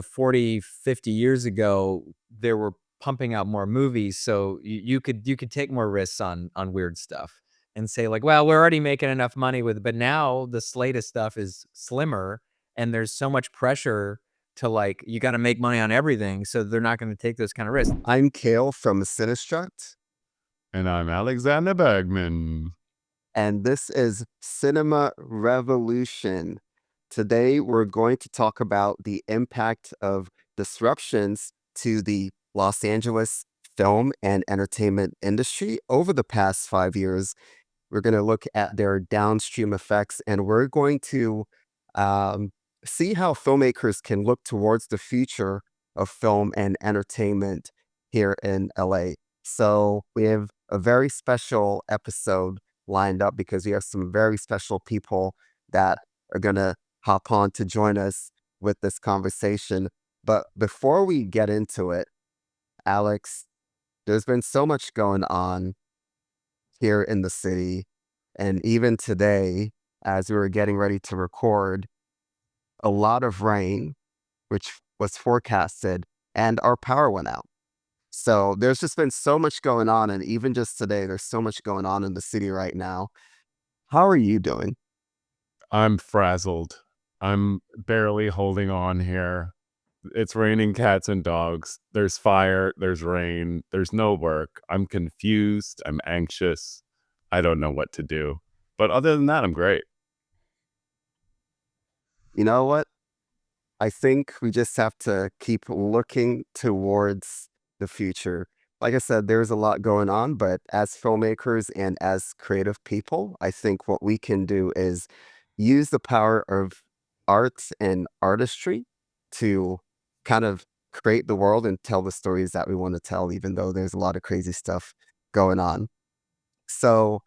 40, 50 years ago, there were pumping out more movies, so you could take more risks on weird stuff and say like, "Well, we're already making enough money with," but now the slate of stuff is slimmer and there's so much pressure to like you got to make money on everything, so they're not going to take those kind of risks. I'm Kale from Cinestruct, And I'm Alexander Bergman. and this is Cinema Revolution. Today, we're going to talk about the impact of disruptions to the Los Angeles film and entertainment industry over the past 5 years. We're going to look at their downstream effects, and we're going to um, see how filmmakers can look towards the future of film and entertainment here in LA. So, we have a very special episode lined up because we have some very special people that are going to hop on to join us with this conversation. But before we get into it, Alex, there's been so much going on here in the city. And even today, as we were getting ready to record, a lot of rain, which was forecasted, and our power went out. So there's just been so much going on. And even just today, there's so much going on in the city right now. How are you doing? I'm frazzled. I'm barely holding on here. It's raining cats and dogs. There's fire. There's rain. There's no work. I'm confused. I'm anxious. I don't know what to do. But other than that, I'm great. You know what? I think we just have to keep looking towards the future. Like I said, there's a lot going on, but as filmmakers and as creative people, I think what we can do is use the power of art and artistry to kind of create the world and tell the stories that we want to tell, even though there's a lot of crazy stuff going on. So,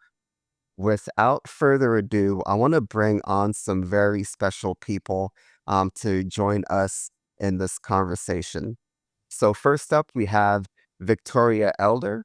without further ado, I want to bring on some very special people to join us in this conversation. So, first up, we have Victoria Elder,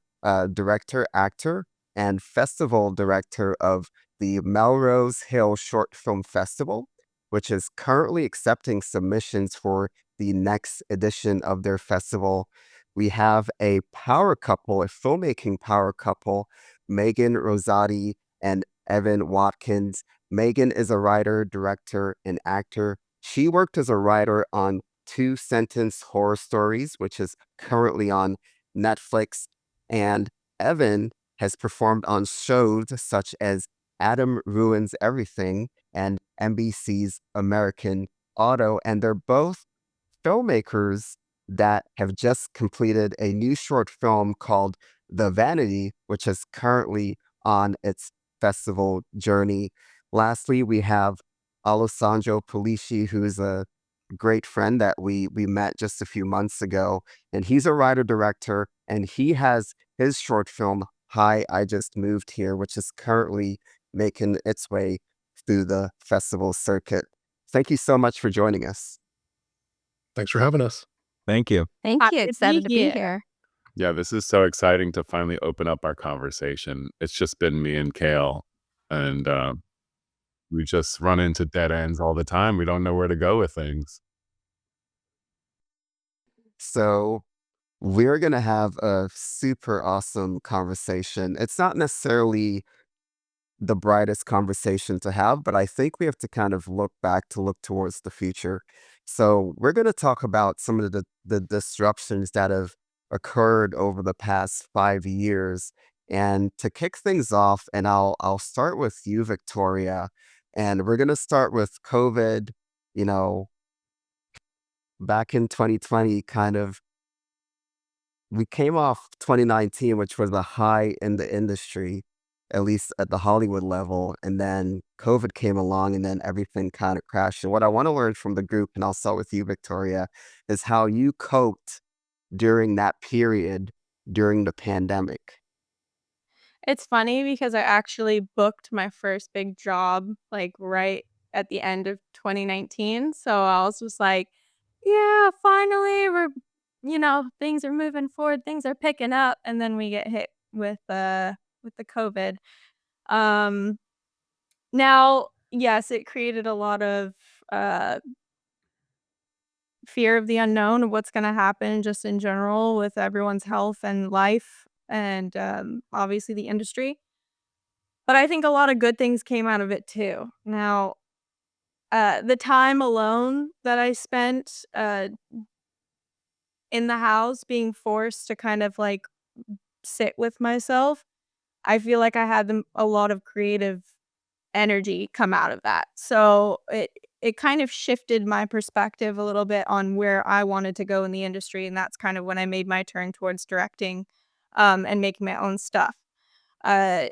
director, actor, and festival director of the Melrose Hill Short Film Festival, which is currently accepting submissions for the next edition of their festival. We have a power couple, a filmmaking power couple, Megan Rosati and Evan Watkins. Megan is a writer, director, and actor. She worked as a writer on Two Sentence Horror Stories, which is currently on Netflix. And Evan has performed on shows such as Adam Ruins Everything and NBC's American Auto. And they're both filmmakers that have just completed a new short film called The Vanity, which is currently on its festival journey. Lastly, we have Alessandro Pulisci, who's a great friend that we met just a few months ago. And he's a writer director, and he has his short film, Hi, I Just Moved Here, which is currently making its way through the festival circuit. Thank you so much for joining us. Thanks for having us. Thank you. Thank Happy you. to be Excited to be here. here. Yeah, this is so exciting to finally open up our conversation. It's just been me and Kale, and we just run into dead ends all the time. We don't know where to go with things. So we're going to have a super awesome conversation. It's not necessarily the brightest conversation to have, but I think we have to kind of look back to look towards the future. So we're going to talk about some of the disruptions that have occurred over the past 5 years. And to kick things off, and I'll start with you, Victoria, and we're going to start with COVID. You know, back in 2020, kind of, we came off 2019, which was a high in the industry, at least at the Hollywood level. And then COVID came along and then everything kind of crashed. And what I want to learn from the group, and I'll start with you, Victoria, is how you coped during that period during the pandemic. It's funny because I actually booked my first big job like right at the end of 2019. So I was just like, yeah, finally things are moving forward, things are picking up, and then we get hit with the COVID. Now, yes, it created a lot of fear of the unknown of what's going to happen just in general with everyone's health and life and obviously the industry. But I think a lot of good things came out of it too. Now, the time alone that I spent in the house being forced to kind of like sit with myself, I feel like I had a lot of creative energy come out of that. So it kind of shifted my perspective a little bit on where I wanted to go in the industry, and that's kind of when I made my turn towards directing and making my own stuff. Uh,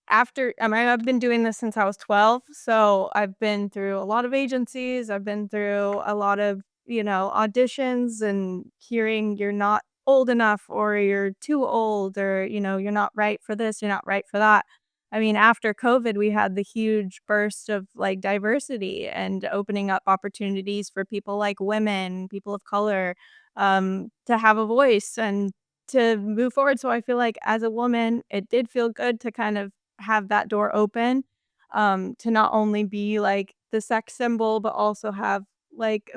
I've been doing this since I was 12, so I've been through a lot of agencies. I've been through a lot of, auditions and hearing you're not old enough or you're too old or, you're not right for this, you're not right for that. I mean, after COVID, we had the huge burst of like diversity and opening up opportunities for people like women, people of color, to have a voice and to move forward. So I feel like as a woman, it did feel good to kind of have that door open, to not only be like the sex symbol, but also have like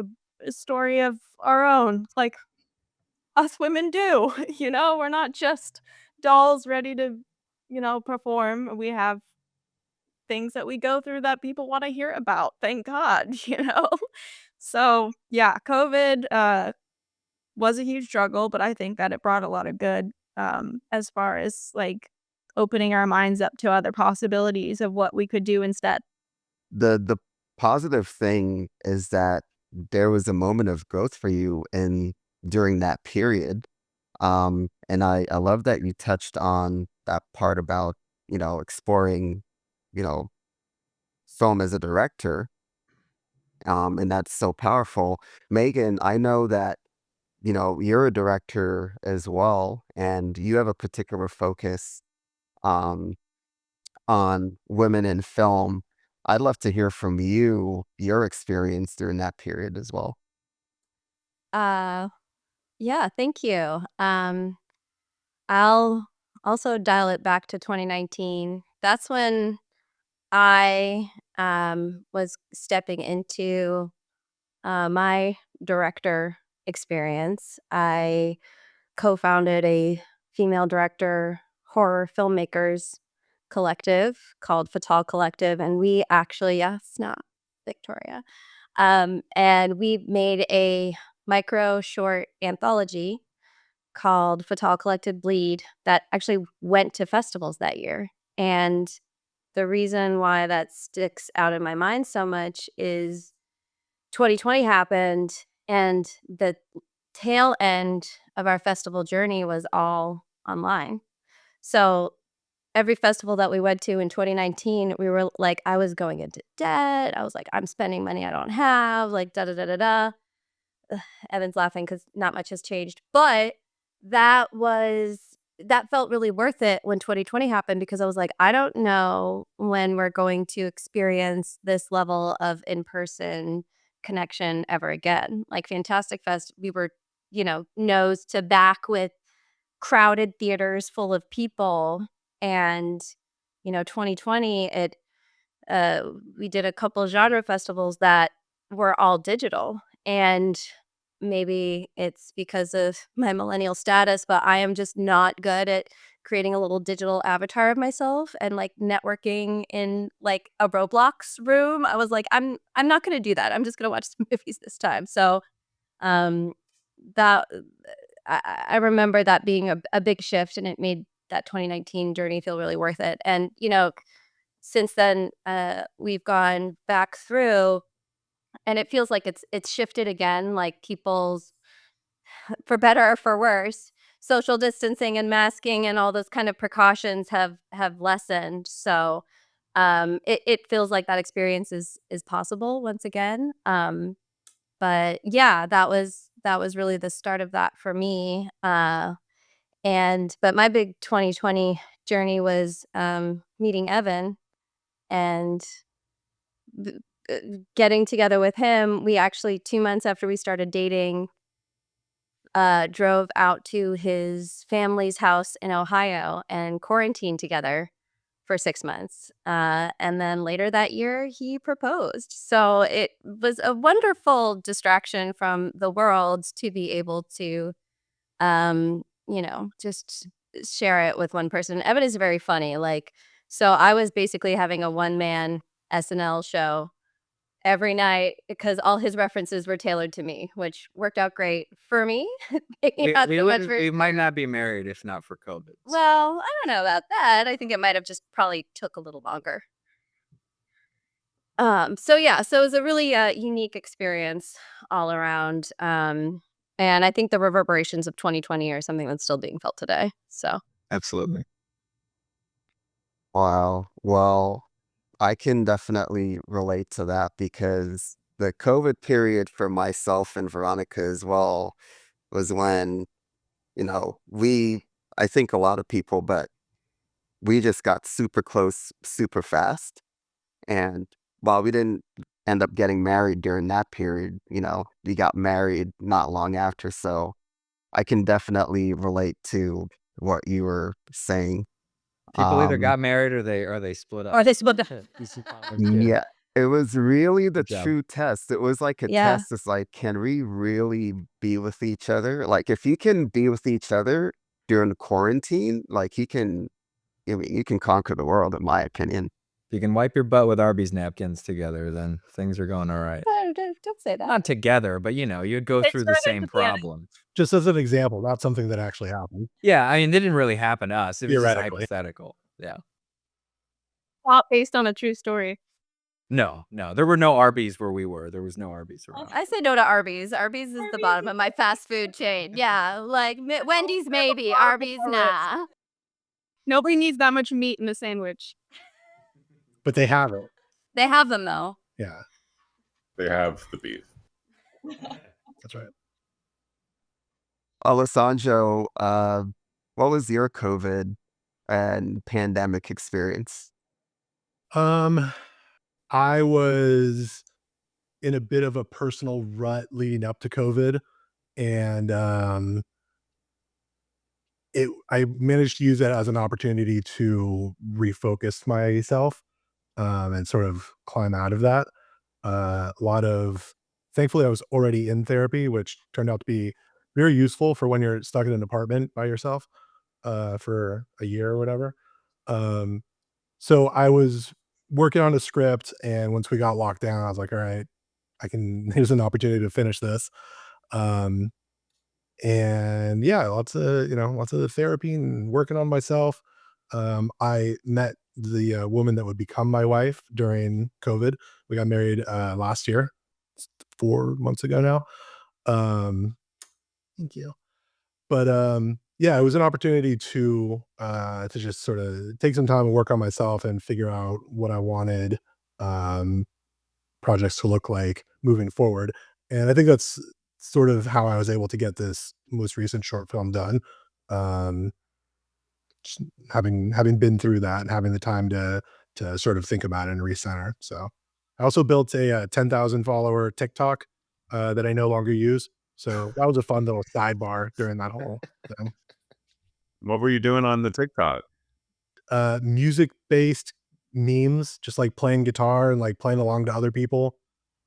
a story of our own, like us women do. We're not just dolls ready to, perform. We have things that we go through that people want to hear about. Thank God, So yeah, COVID was a huge struggle, but I think that it brought a lot of good, as far as like opening our minds up to other possibilities of what we could do instead. The positive thing is that there was a moment of growth for you in during that period. And I love that you touched on that part about, exploring, you know, film as a director. And that's so powerful. Megan, I know that, you're a director as well, and you have a particular focus um, on women in film. I'd love to hear from you, your experience during that period as well. Uh, yeah, thank you. I'll also dial it back to 2019. That's when I was stepping into my director experience. I co-founded a female director horror filmmakers collective called Fatal Collective, and we actually, yes, not Victoria, and we made a micro short anthology called Fatal Collective Bleed that actually went to festivals that year. And the reason why that sticks out in my mind so much is 2020 happened, and the tail end of our festival journey was all online. So every festival that we went to in 2019, we were like, I was going into debt. I was like, I'm spending money I don't have, like, da da da da da. Evan's laughing because not much has changed. But that felt really worth it when 2020 happened, because I was like, I don't know when we're going to experience this level of in-person connection ever again. Like Fantastic Fest, we were, nose to back with crowded theaters full of people. And, 2020, we did a couple genre festivals that were all digital. And maybe it's because of my millennial status, but I am just not good at creating a little digital avatar of myself and like networking in like a Roblox room. I was like, I'm not going to do that. I'm just going to watch some movies this time. So um that I remember that being a big shift, and it made that 2019 journey feel really worth it. And since then we've gone back through, and it feels like it's shifted again, like people's, for better or for worse, social distancing and masking and all those kind of precautions have lessened. So it feels like that experience is possible once again. But yeah, that was really the start of that for me. But my big 2020 journey was meeting Evan and th- uh, getting together with him. We actually 2 months after we started dating, drove out to his family's house in Ohio and quarantined together for 6 months. And then later that year, he proposed. So it was a wonderful distraction from the world to be able to, just share it with one person. Evan is very funny. So I was basically having a one-man SNL show every night because all his references were tailored to me, which worked out great for me. Not so much for. We might not be married if not for COVID. Well, I don't know about that. I think it might have just probably took a little longer. So it was a really unique experience all around. And I think the reverberations of 2020 are something that's still being felt today. So Absolutely. Wow. Well, I can definitely relate to that because the COVID period for myself and Veronica as well was when, I think a lot of people, but we just got super close super fast. And while we didn't end up getting married during that period, we got married not long after. So I can definitely relate to what you were saying. People either Um, got married or they split up. or this book. yeah, it was really the Good job. true test. It was like a Yeah. test. It's like, can we really be with each other? Like, if you can be with each other during the quarantine, like you can conquer the world, in my opinion. If you can wipe your butt with Arby's napkins together, then things are going all right. Don't say that. Not together, but you'd go It's through the sort of same at the beginning. problem. Just as an example, not something that actually happened. Yeah, I mean, it didn't really happen to us. It was just Theoretically. hypothetical. Yeah. Plot based on a true story. No, there were no Arby's where we were. There was no Arby's around. I say no to Arby's. Arby's is the bottom of my fast food chain. Yeah, like Wendy's maybe, Arby's nah. Nobody needs that much meat in a sandwich. But they have it. They have them though. Yeah, They have the beef. that's right. Alessandro, what was your COVID and pandemic experience? I was in a bit of a personal rut leading up to COVID, and I managed to use that as an opportunity to refocus myself, and sort of climb out of that. Thankfully, I was already in therapy, which turned out to be very useful for when you're stuck in an apartment by yourself, for a year or whatever. Um, so I was working on a script, and once we got locked down, I was like, all right, here's an opportunity to finish this. Um, and yeah, lots of therapy and working on myself. I met the woman that would become my wife during COVID. We got married last year, 4 months ago now. Um, thank you. But yeah, it was an opportunity to just sort of take some time and work on myself and figure out what I wanted um, projects to look like moving forward. And I think that's sort of how I was able to get this most recent short film done. Um, just having been through that and having the time to sort of think about it and recenter. So I also built a 10,000 follower TikTok that I no longer use. So that was a fun little sidebar during that whole thing. What were you doing on the TikTok? Music based memes, just like playing guitar and like playing along to other people,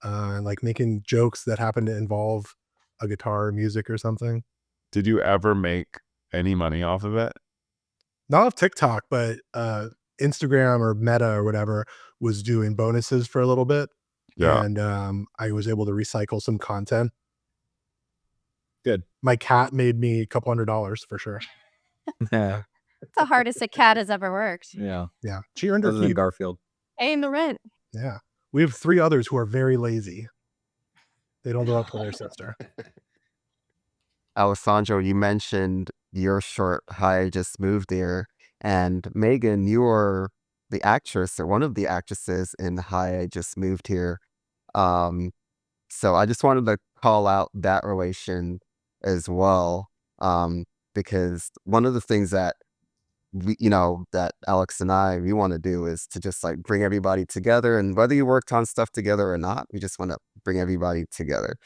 and like making jokes that happen to involve a guitar or music or something. Did you ever make any money off of it? Not off TikTok, but Instagram or Meta or whatever was doing bonuses for a little bit. Yeah. And I was able to recycle some content. Good. My cat made me a couple $100 for sure. Yeah. It's the hardest a cat has ever worked. Yeah. Yeah. She earned her Other than keep. Garfield. Paying the rent. Yeah. We have 3 others who are very lazy. They don't live up to their sister. Alessandro, you mentioned your short Hi, I Just Moved Here. And Megan, you were the actress or one of the actresses in Hi, I Just Moved Here. So I just wanted to call out that relation as well. Because one of the things that that Alex and we want to do is to just like bring everybody together. And whether you worked on stuff together or not, we just want to bring everybody together.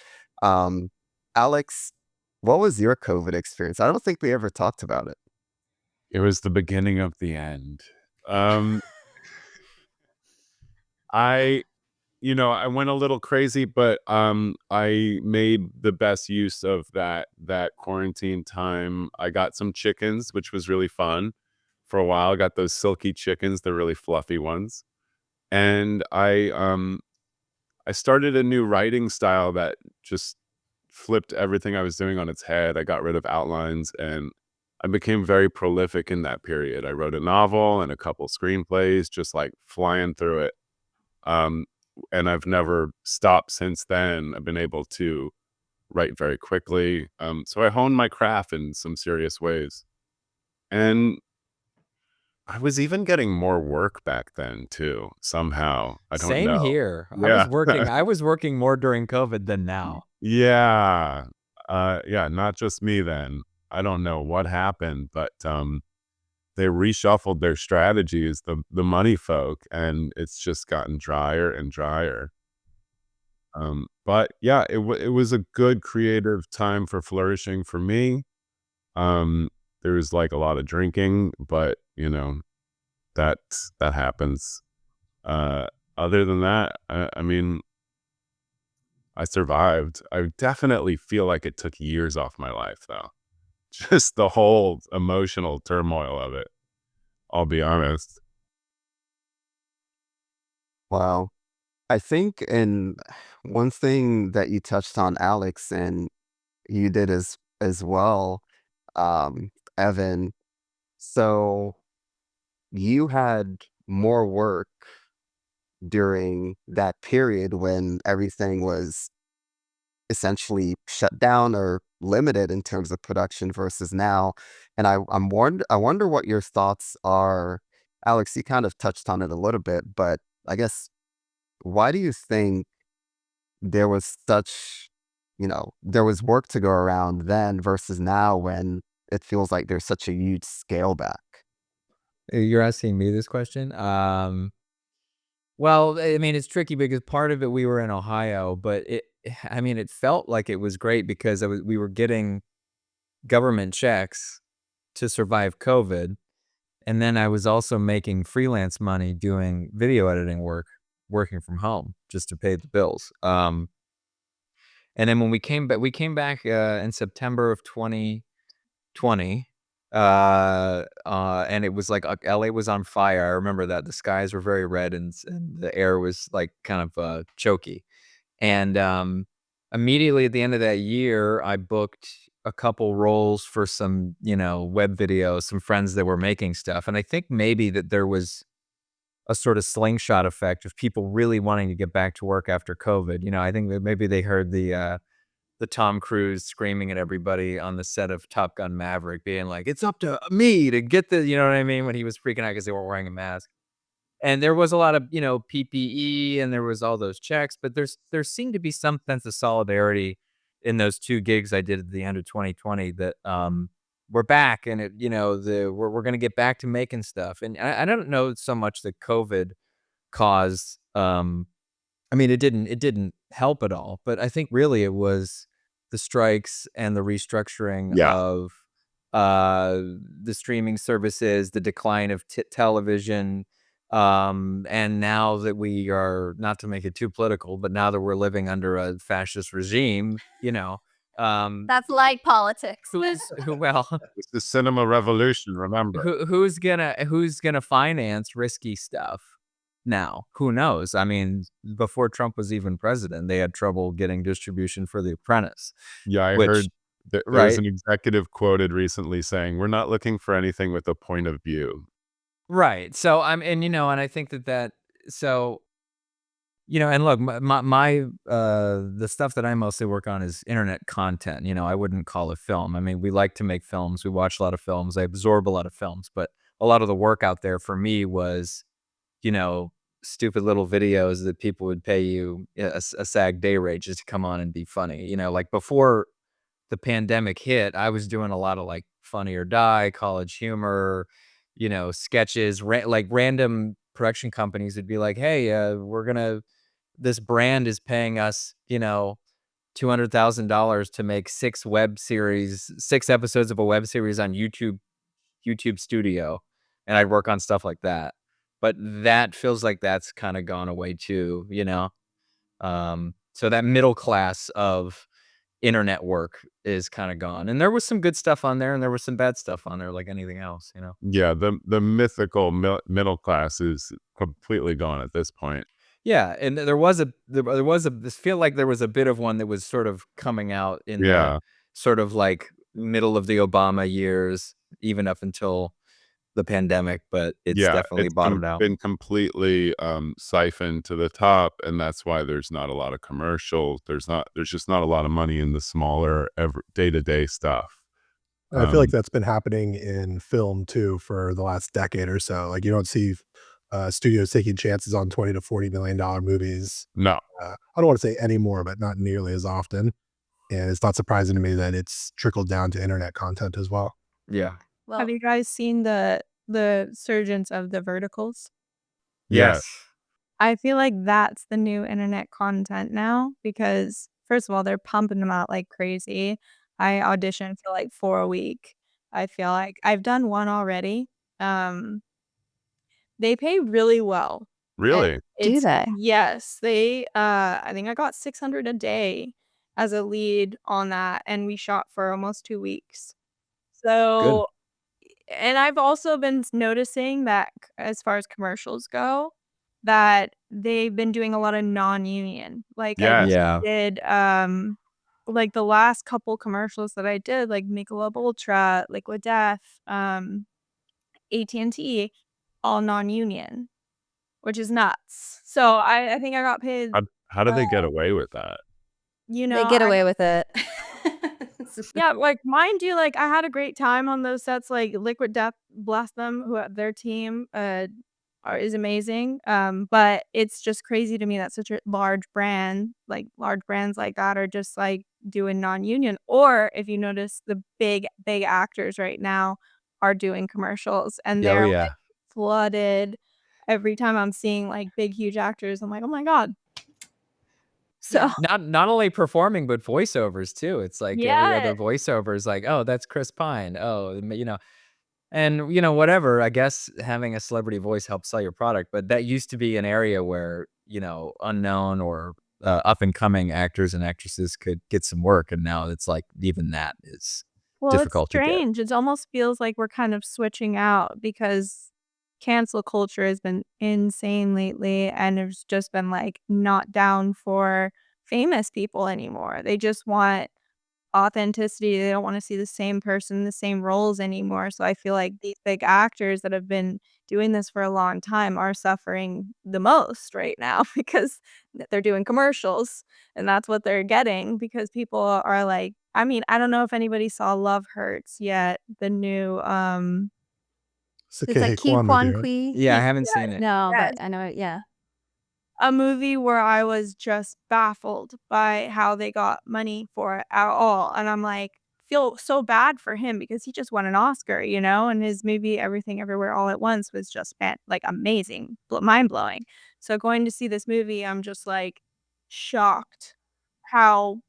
Alex, what was your COVID experience? I don't think we ever talked about it. It was the beginning of the end. Um, I I went a little crazy, but I made the best use of that quarantine time. I got some chickens, which was really fun. For a while, I got those silky chickens, the really fluffy ones. And I started a new writing style that just flipped everything I was doing on its head. I got rid of outlines and I became very prolific in that period. I wrote a novel and a couple screenplays, just like flying through it. Um, and I've never stopped since then. I've been able to write very quickly. So I honed my craft in some serious ways. And I was even getting more work back then too, somehow. I don't Same know. here. Yeah. I was working more during COVID than now. Yeah. Yeah, not just me then. I don't know what happened, but they reshuffled their strategies, the money folk, and it's just gotten drier and drier. But yeah, it was a good creative time for flourishing for me. Um, there was like a lot of drinking, but that that happens. Uh, Other than that, I mean, I survived. I definitely feel like it took years off my life, though. Just the whole emotional turmoil of it. I'll be honest. Wow. I think, and one thing that you touched on, Alex, and you did as well, Evan. So you had more work during that period when everything was essentially shut down or limited in terms of production versus now. And I wonder what your thoughts are. Alex, you kind of touched on it a little bit, but I guess why do you think there was there was work to go around then versus now when it feels like there's such a huge scale back? You're asking me this question? Well, I mean, it's tricky because part of it we were in Ohio, but I mean, it felt like it was great because we were getting government checks to survive COVID. And then I was also making freelance money doing video editing work, working from home just to pay the bills. And then when we came back in September of 2020, and it was like LA was on fire. I remember that the skies were very red and the air was like kind of choky. And immediately at the end of that year, I booked a couple roles for some, web videos, some friends that were making stuff. And I think maybe that there was a sort of slingshot effect of people really wanting to get back to work after COVID. I think that maybe they heard the Tom Cruise screaming at everybody on the set of Top Gun Maverick, being like, "It's up to me to get the," you know what I mean? When he was freaking out because they weren't wearing a mask. And there was a lot of, PPE and there was all those checks, but there seemed to be some sense of solidarity in those 2 gigs I did at the end of 2020 that, we're back and we're gonna get back to making stuff. And I don't know so much that COVID caused, I mean, it didn't help at all, but I think really it was the strikes and the restructuring Yeah. of, the streaming services, the decline of television, and now that we are, not to make it too political, but now that we're living under a fascist regime, um, That's light politics. well, It's the cinema revolution, remember. who's gonna finance risky stuff now? Who knows? I mean, before Trump was even president, they had trouble getting distribution for The Apprentice, Yeah, I which heard that there was right? an executive quoted recently saying, "We're not looking for anything with a point of view." Right. So and I think that so, and look, the stuff that I mostly work on is internet content. I wouldn't call it film. I mean, we like to make films. We watch a lot of films. I absorb a lot of films, but a lot of the work out there for me was, you know, stupid little videos that people would pay you a SAG day rate just to come on and be funny. Like before the pandemic hit, I was doing a lot of like Funny or Die, College Humor, sketches, like random production companies would be like, "Hey, this brand is paying us, $200,000 to make 6 episodes of a web series on YouTube Studio," and I'd work on stuff like that. but that feels like that's kind of gone away too, you know? So that middle class of internet work is kind of gone. And there was some good stuff on there and there was some bad stuff on there like anything else, you know? Yeah, the mythical middle class is completely gone at this point. Yeah, and there was a this feel like there was a bit of one that was sort of coming out in the Yeah. sort of like middle of the Obama years, even up until the pandemic, but it's Yeah, definitely bottomed out. been completely siphoned to the top, and that's why there's not a lot of commercials. There's just not a lot of money in the smaller day-to-day stuff. I feel like that's been happening in film too for the last decade or so. Like you don't see studios taking chances on $20 to $40 million movies. No. I don't want to say anymore, but not nearly as often. And it's not surprising to me that it's trickled down to internet content as well. Yeah. Well, Have you guys seen the surgence of the verticals? Yes. I feel like that's the new internet content now because first of all, they're pumping them out like crazy. I audition for like 4 a week. I feel like I've done one already. They pay really well. And Really? do they? Yes, they I think I got 600 a day as a lead on that and we shot for almost 2 weeks. So and I've also been noticing that as far as commercials go, that they've been doing a lot of non-union. Like I Yes. Yeah. did like the last couple commercials that I did, like Michelob Ultra, Liquid Death, AT&T, all non-union, which is nuts. So I think I got paid, How do they get away with that? you They know, get away with it. yeah, like, mind you, like, I had a great time on those sets, like, Liquid Death, bless them, who their team, is amazing, but it's just crazy to me that such a large brand, like, large brands like that are just, like, doing non-union, or if you notice, the big actors right now are doing commercials, and Oh, they're, like, yeah. flooded. Every time I'm seeing, like, big, huge actors, I'm like, "Oh my god." So Not only performing, but voiceovers too. It's like every yeah. other voiceover is like, "Oh, that's Chris Pine. Oh," you know, and, you know, whatever, I guess having a celebrity voice helps sell your product, but that used to be an area where, you know, unknown or, up and coming actors and actresses could get some work, and now it's like even that is Well, it's difficult to get. strange. It almost feels like we're kind of switching out because cancel culture has been insane lately, and there's just been, like, not down for famous people anymore. They just want authenticity. They don't wanna see the same person, the same roles anymore, so I feel like these big actors that have been doing this for a long time are suffering the most right now because they're doing commercials, and that's what they're getting because people are like I mean, I don't know if anybody saw Love Hurts yet, the new, It's like Sakei Ki Kwan movie, Kwan right? Kui. Yeah, I haven't seen it. No, yes. but I know it. Yeah. A movie where I was just baffled by how they got money for it at all, and I'm like, feel so bad for him because he just won an Oscar, you know, and his movie Everything Everywhere All at Once was just like amazing, mind-blowing. So going to see this movie, I'm just like shocked how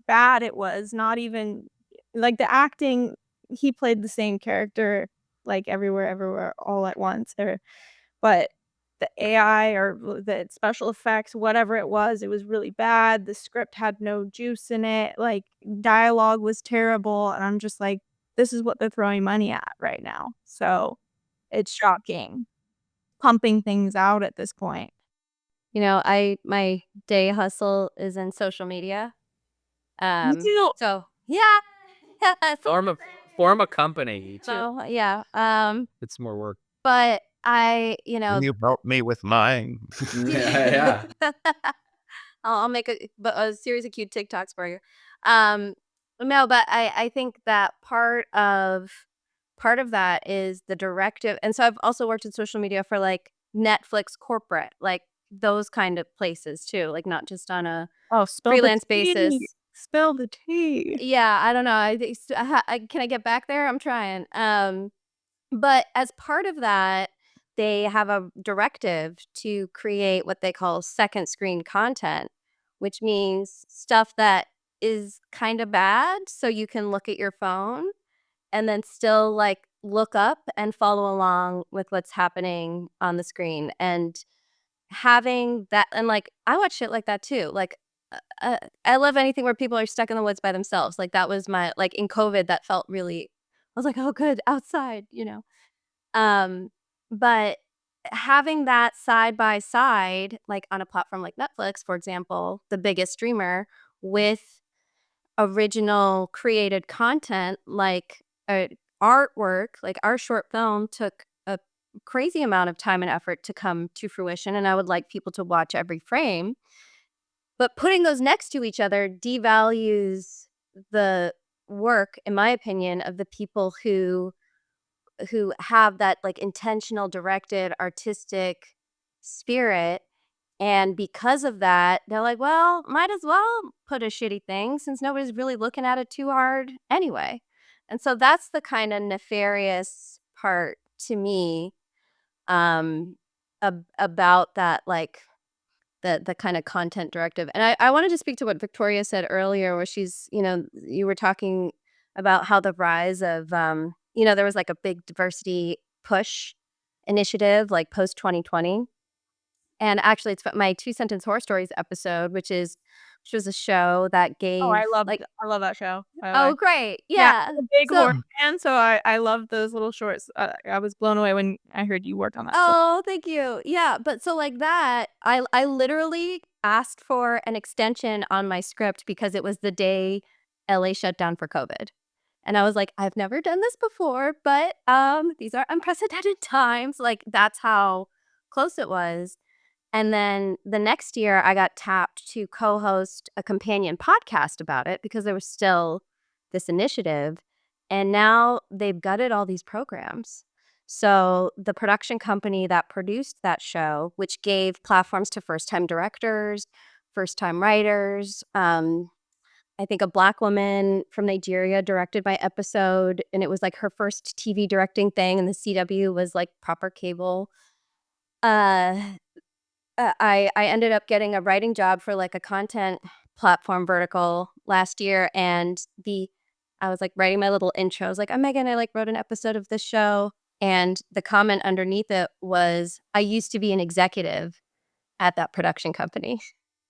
bad it was, not even like the acting, he played the same character like Everywhere All at Once, but the AI or the special effects, whatever it was really bad. The script had no juice in it, like, dialogue was terrible, and I'm just like, "This is what they're throwing money at right now." So, it's shocking. Pumping things out at this point. You know, my day hustle is in social media. Me too. So yeah. Form a company. So yeah. It's more work. But I, you know, You help me with mine. Yeah. I'll make a series of cute TikToks for you. Um, no, but I think that part of that is the directive, and so I've also worked in social media for like Netflix corporate, like those kind of places too, like not just on a Oh, spill the freelance tea. basis. Spill the tea. Yeah, I don't know. Can I get back there? I'm trying. But as part of that, they have a directive to create what they call second screen content, which means stuff that is kind of bad so you can look at your phone and then still like look up and follow along with what's happening on the screen. And having that, and like I watch shit like that too. Like I love anything where people are stuck in the woods by themselves. Like that was my, like in COVID, that felt really, I was like, oh good, outside, you know. But having that side by side, like on a platform like Netflix, for example, the biggest streamer, with original created content like artwork, like our short film took a crazy amount of time and effort to come to fruition, and I would like people to watch every frame. But putting those next to each other devalues the work, in my opinion, of the people who have that like intentional, directed, artistic spirit. And because of that, they're like, well, might as well put a shitty thing since nobody's really looking at it too hard anyway. And so that's the kind of nefarious part to me, about that, like the kind of content directive. And I wanted to speak to what Victoria said earlier, where she's, you were talking about how the rise of, there was like a big diversity push initiative, like post 2020. And actually, it's my Two Sentence Horror Stories episode, which was a show that Oh, gave like, I love that show, by the oh way. great, Yeah, yeah. I'm a big So horror fan, so I love those little shorts. I was blown away when I heard you worked on that. oh, thank you. Yeah, but so like that, I literally asked for an extension on my script because it was the day LA shut down for COVID. And I was like, I've never done this before, but these are unprecedented times. Like that's how close it was. And then the next year I got tapped to co-host a companion podcast about it because there was still this initiative. And now they've gutted all these programs. So the production company that produced that show, which gave platforms to first-time directors, first-time writers, I think a Black woman from Nigeria directed my episode, and it was like her first TV directing thing, and the CW was like proper cable. Uh, I ended up getting a writing job for like a content platform vertical last year, and I was like writing my little intro. I was like, I'm Megan. I like wrote an episode of this show, and the comment underneath it was, I used to be an executive at that production company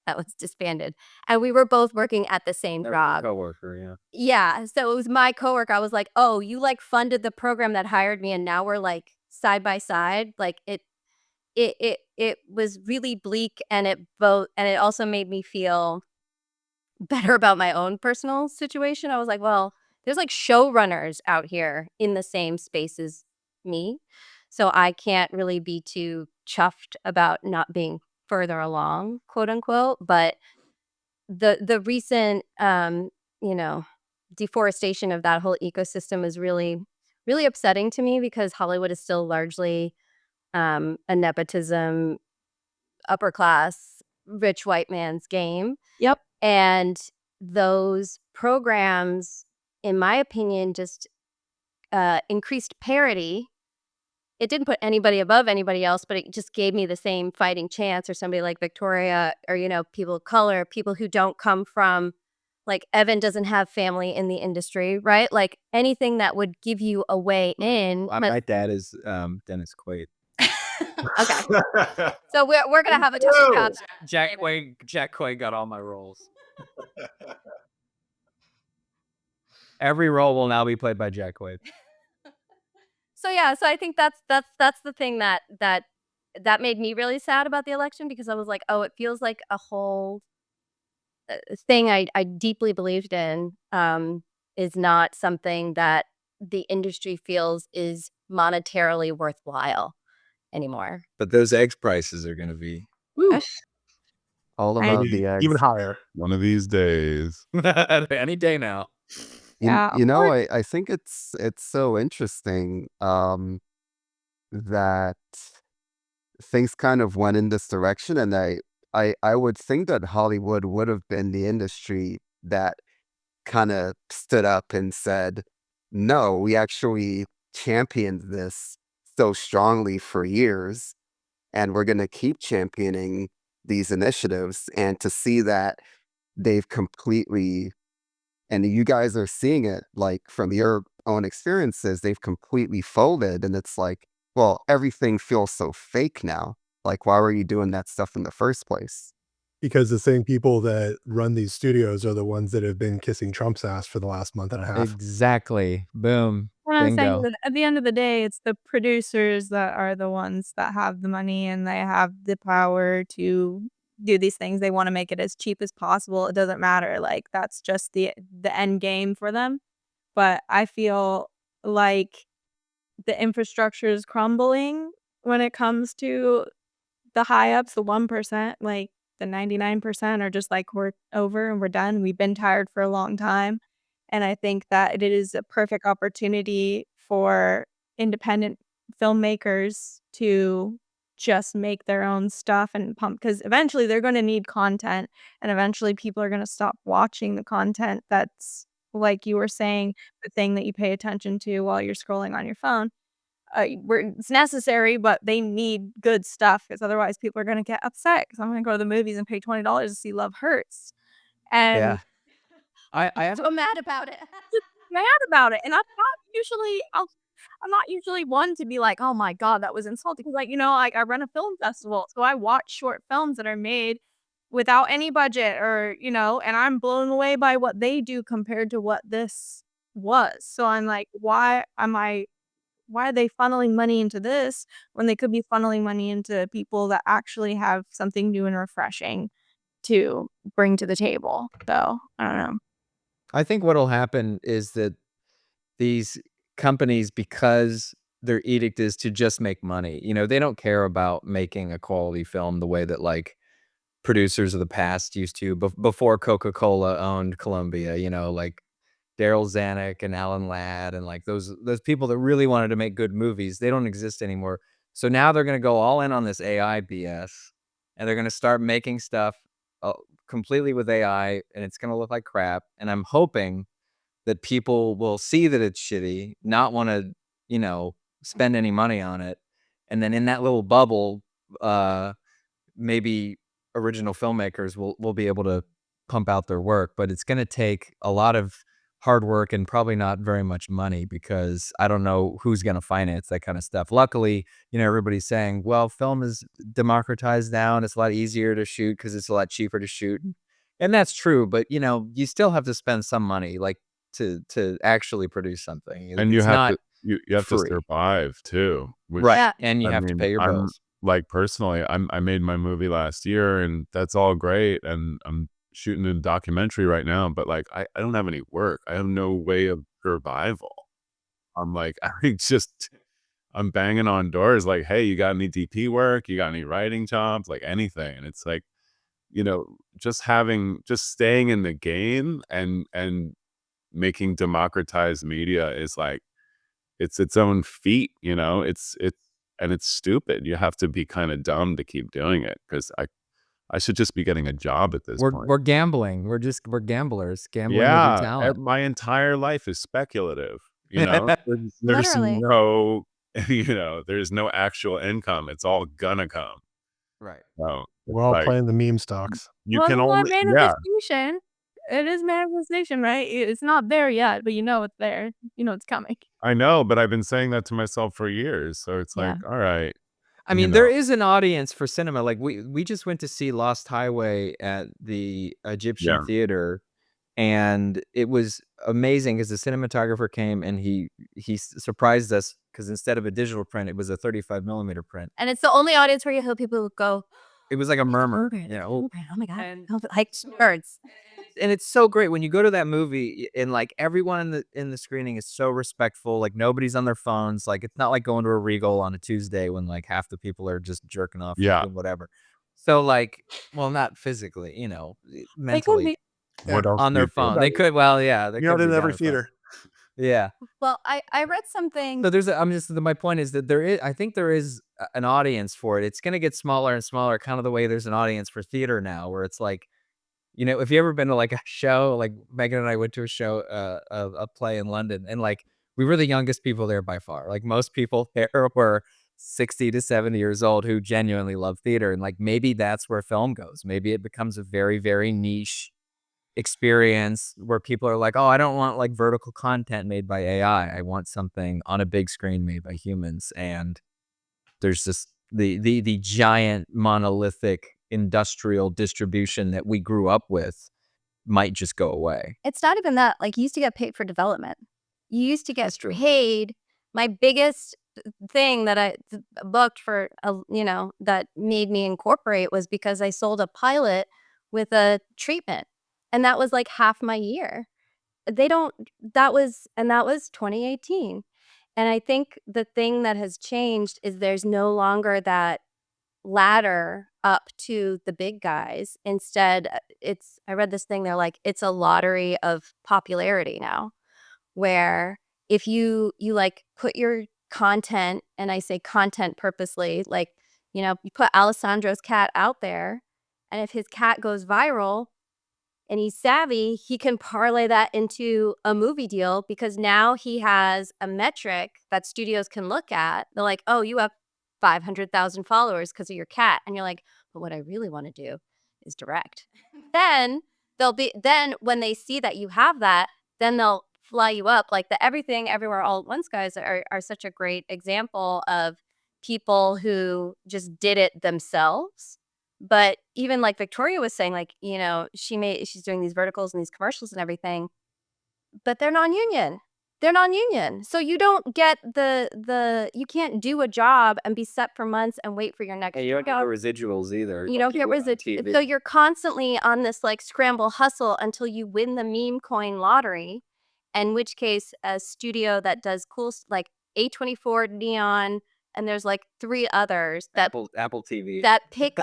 that was disbanded, and we were both working at the same job. Coworker, yeah. Yeah, so it was my coworker. I was like, oh, you like funded the program that hired me, and now we're like side by side. Like it was really bleak, and it also made me feel better about my own personal situation. I was like, well, there's like showrunners out here in the same space as me. So I can't really be too chuffed about not being further along, quote unquote. But the recent deforestation of that whole ecosystem is really, really upsetting to me because Hollywood is still largely a nepotism, upper class, rich white man's game. Yep. And those programs, in my opinion, just increased parity. It didn't put anybody above anybody else, but it just gave me the same fighting chance, or somebody like Victoria, or, people of color, people who don't come from, like Evan doesn't have family in the industry, right? Like anything that would give you a way in. My dad is Dennis Quaid. Okay. So we're going to have a tough path. Jack Quaid got all my roles. Every role will now be played by Jack Quaid. So yeah, so I think that's the thing that made me really sad about the election, because I was like, oh, it feels like a whole thing I deeply believed in is not something that the industry feels is monetarily worthwhile anymore. But those eggs prices are going to be All about the eggs. Even higher. One of these days. any day now. Yeah, You know, I think it's so interesting that things kind of went in this direction, and I would think that Hollywood would have been the industry that kind of stood up and said, no, we actually championed this so strongly for years, and we're going to keep championing these initiatives. And to see that they've completely And you guys are seeing it like from your own experiences, they've completely folded. And it's like, well, everything feels so fake now. Like, why were you doing that stuff in the first place? Because the same people that run these studios are the ones that have been kissing Trump's ass for the last month and a half. Exactly. Boom. What I'm saying Bingo. is at the end of the day, it's the producers that are the ones that have the money and they have the power to do these things. They wanna make it as cheap as possible. It doesn't matter, like, that's just the end game for them. But I feel like the infrastructure is crumbling when it comes to the high ups, the 1%, like, the 99% are just like, "We're over and we're done. We've been tired for a long time." And I think that it is a perfect opportunity for independent filmmakers to just make their own stuff and pump, because eventually they're gonna need content, and eventually people are gonna stop watching the content that's, like you were saying, the thing that you pay attention to while you're scrolling on your phone. It's necessary, but they need good stuff because otherwise people are gonna get upset. Because 'cause I'm gonna go to the movies and pay $20 to see Love Hurts, and Yeah. I have So mad about it. just mad about it, and I'm not usually one to be like, "Oh my god, that was insulting," 'cause, like, I run a film festival, so I watch short films that are made without any budget or, and I'm blown away by what they do compared to what this was, so I'm like, why are they funneling money into this when they could be funneling money into people that actually have something new and refreshing to bring to the table? So, I don't know. I think what'll happen is that these companies, because their edict is to just make money, they don't care about making a quality film the way that, like, producers of the past used to before Coca-Cola owned Columbia, like Daryl Zanuck and Alan Ladd and, like, those people that really wanted to make good movies, they don't exist anymore. So now they're gonna go all in on this AI BS, and they're gonna start making stuff, uh, completely with AI, and it's gonna look like crap, and I'm hoping that people will see that it's shitty, not wanna, spend any money on it, and then in that little bubble, uh, maybe original filmmakers will be able to pump out their work, but it's gonna take a lot of hard work and probably not very much money because I don't know who's gonna finance that kinda stuff. Luckily, everybody's saying, "Well, film is democratized now, and it's a lot easier to shoot because it's a lot cheaper to shoot." And that's true, but, you still have to spend some money, like, to actually produce something. And you It's have not to you have to free. survive too, which Right, Yeah. and you I have to mean, pay your I'm bills. like, personally, I made my movie last year, and that's all great, and I'm shooting a documentary right now, but, like, I don't have any work. I have no way of survival. I'm like, I'm banging on doors like, "Hey, you got any DP work? You got any writing jobs?" Like, anything, and it's like, just staying in the game and making democratized media is like it's its own feat, it's stupid. You have to be kind of dumb to keep doing it because I should just be getting a job at this point. We're gambling. We're gamblers, gambling with your Yeah, talent. my entire life is speculative. There's Literally. no there's no actual income. It's all gonna come. Right. So We're it's all like playing the meme stocks. you Well, can you want only yeah. manifestation. It is manifestation, right? It's not there yet, but you know it's there. You know it's coming. I know, but I've been saying that to myself for years. So it's Yeah. like, all right, I you mean, know. there is an audience for cinema. Like we just went to see Lost Highway at the Egyptian Yeah. theater, and it was amazing because the cinematographer came and he surprised us because instead of a digital print, it was a 35 millimeter print. And it's the only audience where you hear people go, It was like a murmur, "Urban, you know. urban, oh my god." And Like nerds. and it's so great when you go to that movie and like everyone in the screening is so respectful, like nobody's on their phones, like it's not like going to a Regal on a Tuesday when like half the people are just jerking off and Yeah. doing whatever. So like, well, not physically, They could mentally be. What Yeah. else on do their you do? phone. They could, well, yeah, they You're could not be in down every their phone. theater. Yeah. Well, I read something. So my point is that I think there is an audience for it. It's going to get smaller and smaller, kind of the way there's an audience for theater now, where it's like, if you ever been to like a show, like Megan and I went to a show, a play in London, and like we were the youngest people there by far. Like most people there were 60 to 70 years old who genuinely love theater. And like maybe that's where film goes. Maybe it becomes a very, very niche experience where people are like, oh, I don't want like vertical content made by AI. I want something on a big screen made by humans. And there's just the giant monolithic industrial distribution that we grew up with might just go away. It's not even that. Like, you used to get paid for development. You used to get paid. My biggest thing that I booked for, that made me incorporate was because I sold a pilot with a treatment. And that was like half my year. That was 2018. And I think the thing that has changed is there's no longer that ladder up to the big guys. Instead, I read this thing, they're like, it's a lottery of popularity now, where if you like put your content, and I say content purposely, like, you put Alessandro's cat out there, and if his cat goes viral and he's savvy, he can parlay that into a movie deal, because now he has a metric that studios can look at. They're like, oh, you have 500,000 followers because of your cat. And you're like, but what I really want to do is direct. Then when they see that you have that, then they'll fly you up. Like the Everything Everywhere All at Once guys are such a great example of people who just did it themselves. But even like Victoria was saying, like, she's doing these verticals and these commercials and everything, but they're non-union. They're non-union. So you don't get you can't do a job and be set for months and wait for your next Hey, you don't get job. the residuals either. You don't get residuals. So you're constantly on this like scramble hustle until you win the meme coin lottery, in which case a studio that does cool like A24, Neon, and there's like 3 others that Apple TV that pick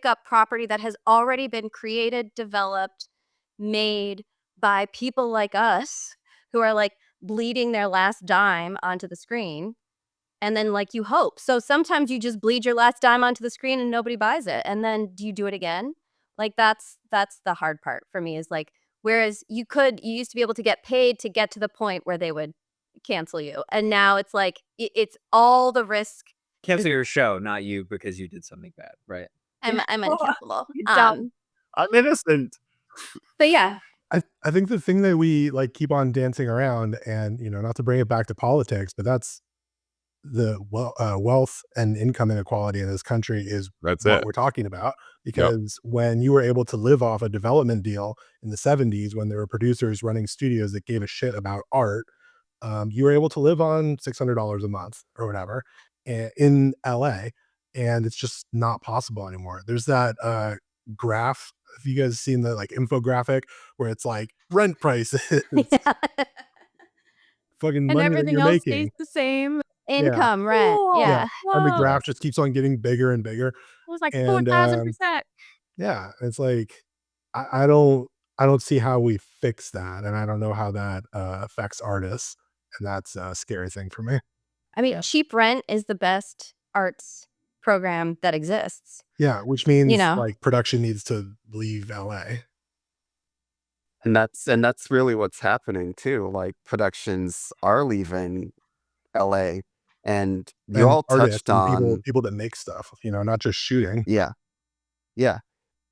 up property that has already been created, developed, made by people like us who are like bleeding their last dime onto the screen. And then like you hope. So sometimes you just bleed your last dime onto the screen and nobody buys it. And then do you do it again? Like that's the hard part for me, is like, whereas you used to be able to get paid to get to the point where they would cancel you. And now it's like, it's all the risk. cancel your show, not you because you did something bad, right? I'm incapable. I'm innocent. But yeah. I think the thing that we like keep on dancing around, and not to bring it back to politics, but that's the wealth and income inequality in this country is That's what it. we're talking about. Because when you were able to live off a development deal in the 70s, when there were producers running studios that gave a shit about art, you were able to live on $600 a month or whatever in LA, and it's just not possible anymore. There's that graph. Have you guys seen the like infographic where it's like rent prices, fucking And money that everything you're else making? stays the same. Income, rent. Cool. Yeah. And the Whoa. graph just keeps on getting bigger and bigger. It was like And 4,000%. yeah, it's like I don't see how we fix that, and I don't know how that affects artists, and that's a scary thing for me. I mean, cheap rent is the best arts program that exists. Yeah, which means know. like production needs to leave LA. And that's really what's happening too. Like productions are leaving LA, and you And all artists touched and on people that make stuff, not just shooting. yeah, yeah.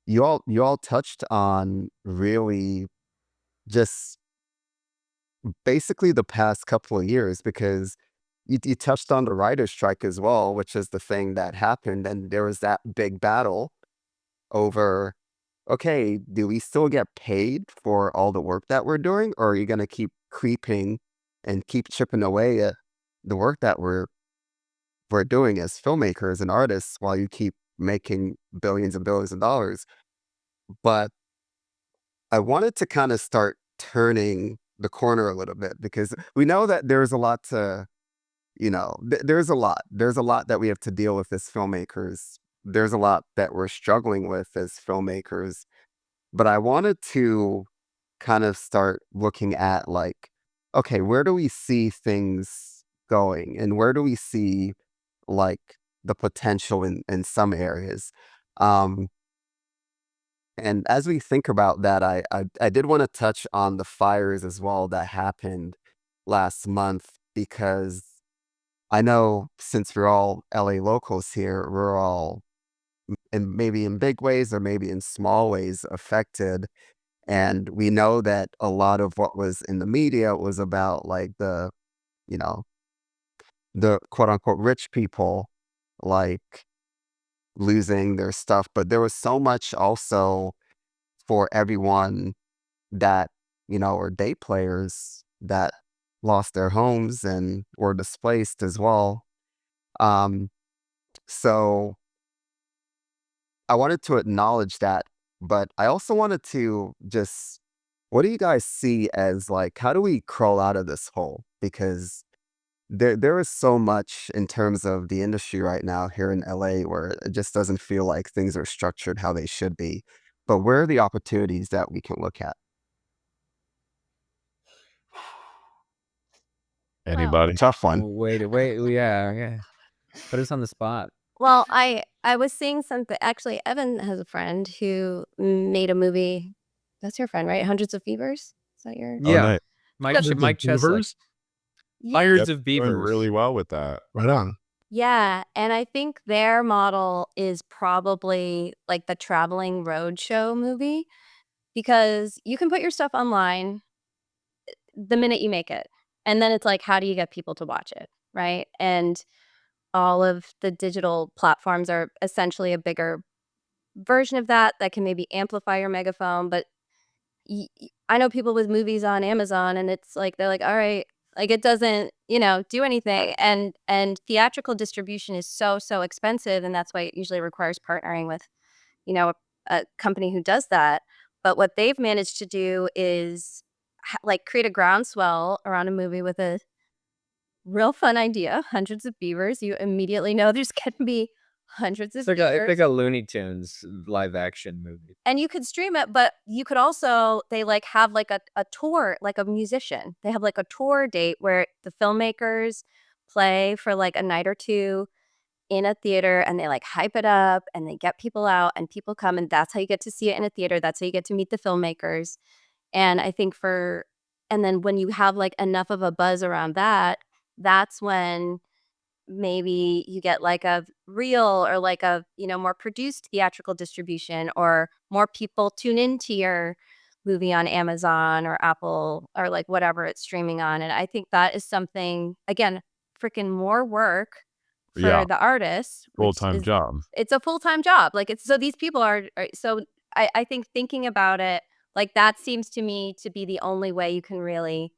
You all touched on really just basically the past couple of years, because you touched on the writer's strike as well, which is the thing that happened, and there was that big battle over, okay, do we still get paid for all the work that we're doing, or are you going to keep creeping and keep chipping away at the work that we're doing as filmmakers and artists while you keep making billions and billions of dollars? But I wanted to kind of start turning the corner a little bit, because we know that there's a lot to, there's a lot that we have to deal with as filmmakers. There's a lot that we're struggling with as filmmakers. But I wanted to kind of start looking at like, okay, where do we see things going, and where do we see like the potential in some areas? And as we think about that, I did want to touch on the fires as well that happened last month, because I know since we're all LA locals here, we're all maybe in big ways or maybe in small ways affected. And we know that a lot of what was in the media was about like you know, the quote unquote rich people like losing their stuff. But there was so much also for everyone that, are day players that lost their homes and were displaced as well. Um, so I wanted to acknowledge that, but I also wanted to just, what do you guys see as like, how do we crawl out of this hole? Because there is so much in terms of the industry right now here in LA where it just doesn't feel like things are structured how they should be. But where are the opportunities that we can look at? Anybody? Tough one. Wait, yeah. Put us on the spot. Well, I was seeing something. Actually, Evan has a friend who made a movie. That's your friend, right? Hundreds of Fevers. Is that your? Oh, Yeah, nice. Mike Hundreds of Cheslake. beavers? Yeah. Hundreds Yep, of doing beavers. really well with that. Right on. Yeah, and I think their model is probably like the traveling roadshow movie because you can put your stuff online the minute you make it. And then it's like, how do you get people to watch it? Right. And all of the digital platforms are essentially a bigger version of that can maybe amplify your megaphone. But I know people with movies on Amazon and it's like, they're like, all right, like it doesn't, do anything. And theatrical distribution is so expensive. And that's why it usually requires partnering with, a company who does that. But what they've managed to do is like create a groundswell around a movie with a real fun idea, Hundreds of Beavers. You immediately know there's going to be hundreds of It's like beavers. a Looney Tunes live action movie. And you could stream it, but you could also, they like have like a tour, like a musician. They have like a tour date where the filmmakers play for like a night or two in a theater and they like hype it up and they get people out and people come and that's how you get to see it in a theater. That's how you get to meet the filmmakers. And I think and then when you have like enough of a buzz around that, that's when maybe you get like a real or like a, more produced theatrical distribution or more people tune into your movie on Amazon or Apple or like whatever it's streaming on. And I think that is something, again, freaking more work for Yeah, the artists, which full-time is, job. it's a full-time job. Like so these people so I think thinking about it, like that seems to me to be the only way you can really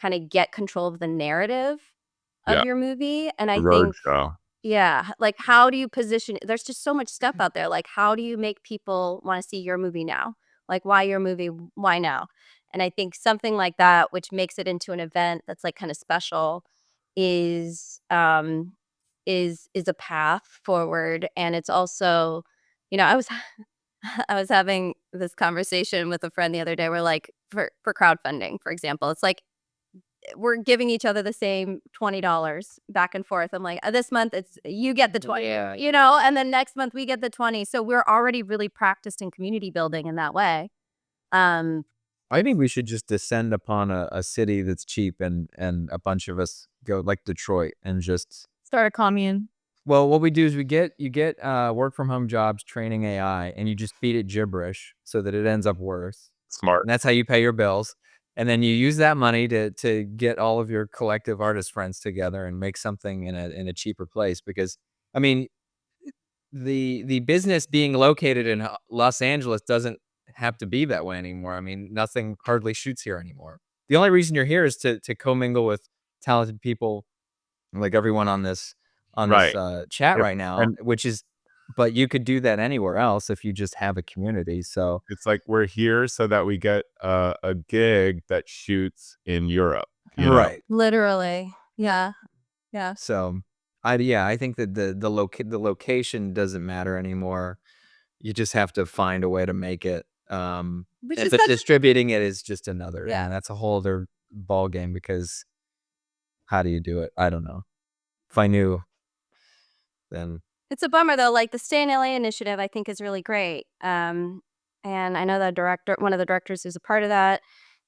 kind of get control of the narrative of Yeah, your movie. And I think, roadshow. yeah, like how do you position there's just so much stuff out there. Like how do you make people want to see your movie now? Like why your movie? Why now? And I think something like that, which makes it into an event that's like kind of special, is is a path forward. And it's also, I was I was having this conversation with a friend the other day. We're like, for crowdfunding, for example, it's like we're giving each other the same $20 back and forth. I'm like, this month it's you get the 20, Yeah. and then next month we get the 20. So we're already really practiced in community building in that way. I think we should just descend upon a city that's cheap and a bunch of us go like Detroit and just Start a commune. well, what we do is you get work from home jobs training AI and you just feed it gibberish so that it ends up worse. Smart. And that's how you pay your bills. And then you use that money to get all of your collective artist friends together and make something in a cheaper place. Because I mean, the business being located in Los Angeles doesn't have to be that way anymore. I mean, nothing hardly shoots here anymore. The only reason you're here is to commingle with talented people like everyone on this Right. chat Yep, right now, and which is but you could do that anywhere else if you just have a community. So it's like we're here so that we get a gig that shoots in Europe, right. Literally. Yeah. Yeah. So I think that the location doesn't matter anymore. You just have to find a way to make it. Which But is such distributing it is just another. Yeah. And that's a whole other ball game because how do you do it? I don't know. If I knew, then It's a bummer though. Like the Stay in LA initiative, I think is really great. And I know one of the directors who's a part of that,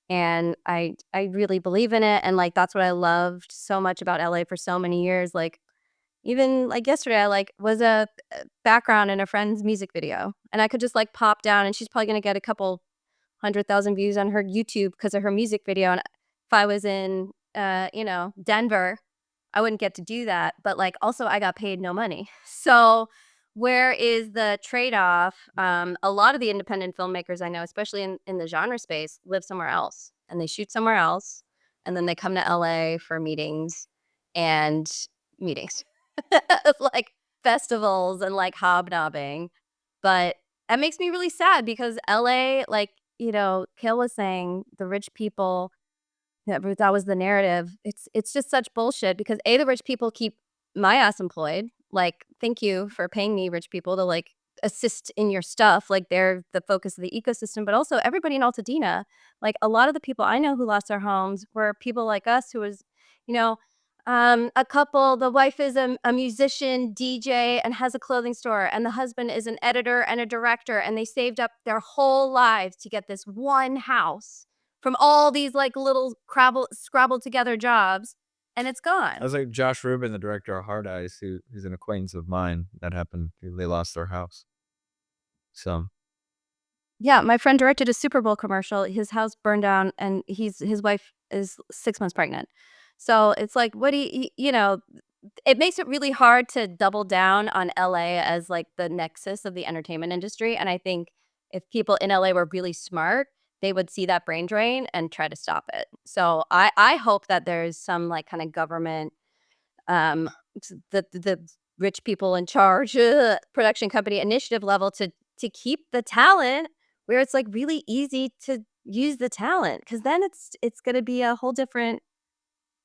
and I really believe in it. And like that's what I loved so much about LA for so many years. Like even like yesterday, I like was a background in a friend's music video, and I could just like pop down, and she's probably gonna get a couple 100,000 views on her YouTube because of her music video. And if I was in, Denver, I wouldn't get to do that. But like, also I got paid no money. So where is the trade-off? A lot of the independent filmmakers I know, especially in the genre space, live somewhere else and they shoot somewhere else. And then they come to LA for meetings, like festivals and like hobnobbing. But that makes me really sad because LA, like, Kale was saying, the rich people, that was the narrative. It's just such bullshit because the rich people keep my ass employed. Like, thank you for paying me, rich people, to like assist in your stuff. Like, they're the focus of the ecosystem, but also everybody in Altadena. Like, a lot of the people I know who lost their homes were people like us who was, a couple, the wife is a musician, DJ, and has a clothing store, and the husband is an editor and a director, and they saved up their whole lives to get this one house from all these like little scrabbled together jobs, and it's gone. I was like Josh Rubin, the director of Hard Eyes, who's an acquaintance of mine. That happened. They lost their house. So Yeah, my friend directed a Super Bowl commercial. His house burned down, and his wife is 6 months pregnant. So it's like, what do it makes it really hard to double down on LA as like the nexus of the entertainment industry. And I think if people in LA were really smart, they would see that brain drain and try to stop it. So I hope that there's some like kind of government, the rich people in charge, production company initiative level to keep the talent where it's like really easy to use the talent, because then it's going to be a whole different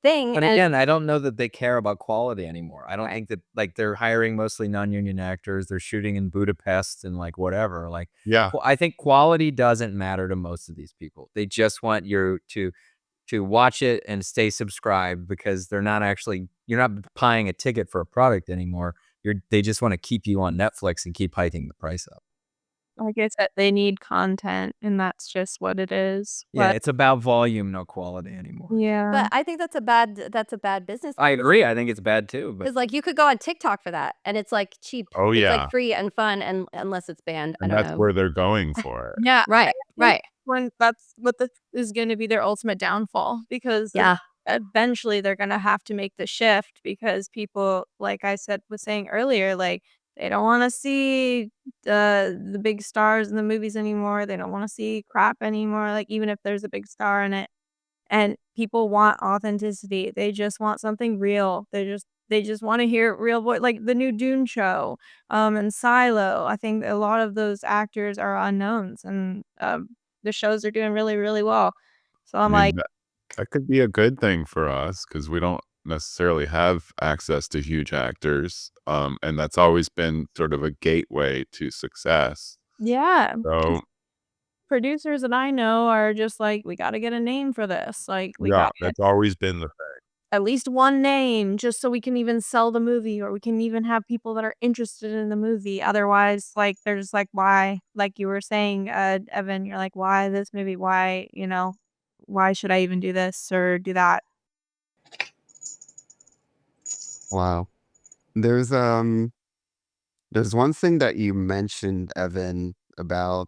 thing. But again, I don't know that they care about quality anymore. I don't Right. think that like they're hiring mostly non-union actors. They're shooting in Budapest and like whatever. Like, Yeah. I think quality doesn't matter to most of these people. They just want you to watch it and stay subscribed because you're not buying a ticket for a product anymore. They just want to keep you on Netflix and keep hiking the price up. Like I said, they need content, and that's just what it is. Yeah, But it's about volume, no quality anymore. yeah. But I think that's a bad business. I agree. I think it's bad too. But Because like you could go on TikTok for that, and it's like cheap. Oh, It's yeah. like free and fun, and unless it's banned, I And don't that's know. where they're going for it. Yeah. Right, right. When that's what is going to be their ultimate downfall, because Yeah. eventually they're going to have to make the shift, because people, like I was saying earlier, like they don't want to see the big stars in the movies anymore. They don't want to see crap anymore, like even if there's a big star in it. And people want authenticity. They just want something real. They just want to hear real voice, like the new Dune show, and Silo. I think a lot of those actors are unknowns, and the shows are doing really, really well. So I I'm mean, like, that could be a good thing for us because we don't necessarily have access to huge actors. And that's always been sort of a gateway to success. yeah, So producers that I know are just like, we got to get a name for this. Like, we yeah, got that's always been the thing. at least one name, just so we can even sell the movie, or we can even have people that are interested in the movie. Otherwise, like, they're just like, why? Like you were saying, Evan, you're like, why this movie? Why, why should I even do this or do that? Wow. There's one thing that you mentioned, Evan, about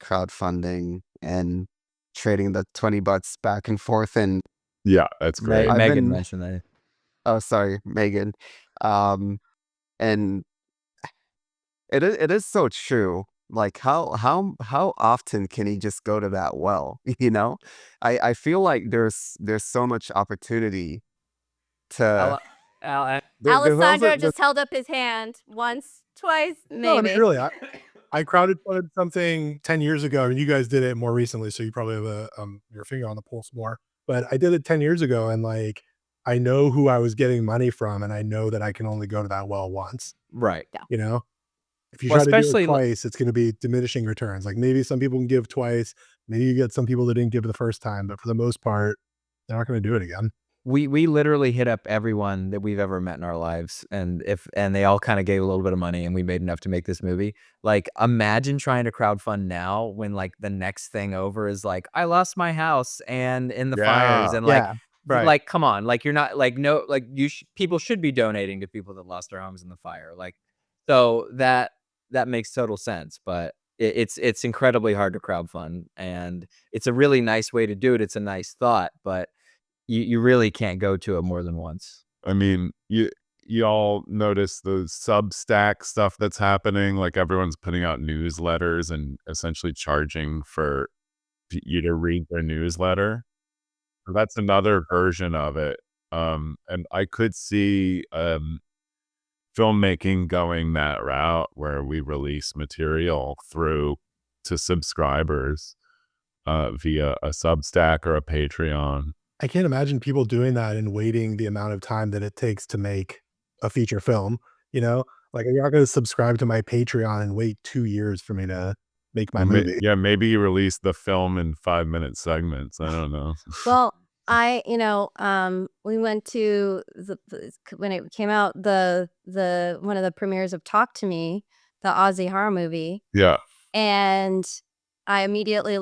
crowdfunding and trading the $20 back and forth, and Yeah, that's great. I've Megan been- mentioned that. oh, sorry, Megan. And it is so true. Like how often can he just go to that well? I feel like there's so much opportunity to. There's Alessandro also- just held up his hand once, twice, maybe. No, I mean, really, I crowdfunded something 10 years ago, and you guys did it more recently, so you probably have your finger on the pulse more. But I did it 10 years ago, and like I know who I was getting money from, and I know that I can only go to that well once. Right. If you Well, try to do especially it twice, it's going to be diminishing returns. Like maybe some people can give twice, maybe you get some people that didn't give the first time, but for the most part, they're not going to do it again. We literally hit up everyone that we've ever met in our lives, and they all kind of gave a little bit of money, and we made enough to make this movie. Like, imagine trying to crowdfund now when like the next thing over is like, I lost my house and in the fires, Yeah. and like, Yeah, right. like, come on, like you're not like no like people should be donating to people that lost their homes in the fire. Like, so that makes total sense. But it's incredibly hard to crowdfund, and it's a really nice way to do it. It's a nice thought, but you really can't go to it more than once. I mean, you all notice the Substack stuff that's happening. Like everyone's putting out newsletters and essentially charging for you to read their newsletter. So that's another version of it. And I could see filmmaking going that route where we release material through to subscribers via a Substack or a Patreon. I can't imagine people doing that and waiting the amount of time that it takes to make a feature film, you know? Like, you're not gonna subscribe to my Patreon and wait 2 years for me to make my movie. Yeah, maybe you release the film in 5-minute segments. I don't know. Well, we went to when it came out, the one of the premieres of Talk to Me, the Aussie horror movie, Yeah. and I immediately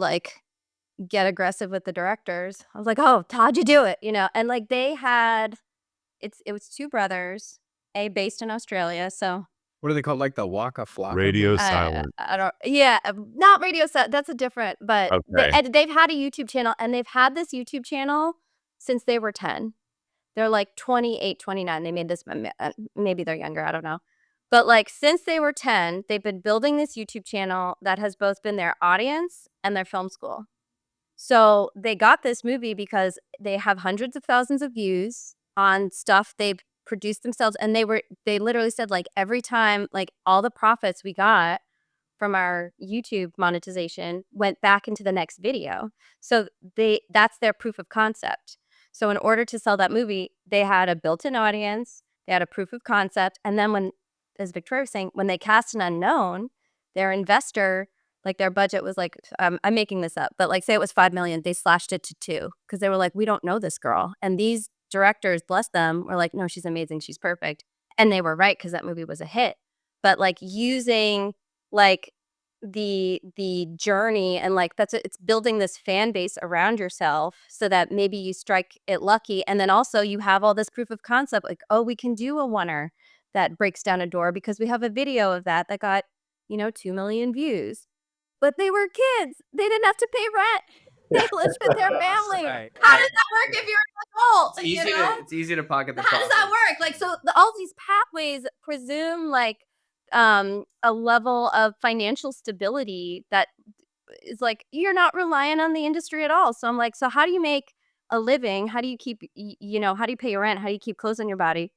get aggressive with the directors. I was like, "Oh, how'd you do it?" And they had it was two brothers, based in Australia, so What are they called? Like the Waka Flocka? Radio silent. I don't, yeah, not radio set. That's a different, but Okay. they've had a YouTube channel, and they've had this YouTube channel since they were 10. They're 28, 29. They made this, maybe they're younger, I don't know. But since they were 10, they've been building this YouTube channel that has both been their audience and their film school. So they got this movie because they have hundreds of thousands of views on stuff they've produced themselves, and they literally said every time all the profits we got from our YouTube monetization went back into the next video. So that's their proof of concept. So in order to sell that movie, they had a built-in audience, they had a proof of concept, and then when, as Victoria was saying, when they cast an unknown, their investor, their budget was I'm making this up, but say it was 5 million, they slashed it to 2 because they were like, we don't know this girl. And these directors, bless them, were like, no, she's amazing, she's perfect. And they were right because that movie was a hit. But using the journey and it's building this fan base around yourself so that maybe you strike it lucky, and then also you have all this proof of concept, oh, we can do a oneer that breaks down a door because we have a video of that got 2 million views. But they were kids, they didn't have to pay rent, they lived with their family. Right. How does that work if you're an adult? It's easy to pocket the How does that profits. work? All these pathways presume a level of financial stability that is you're not reliant on the industry at all. So I'm so how do you make a living? How do you keep, how do you pay your rent? How do you keep clothes on your body?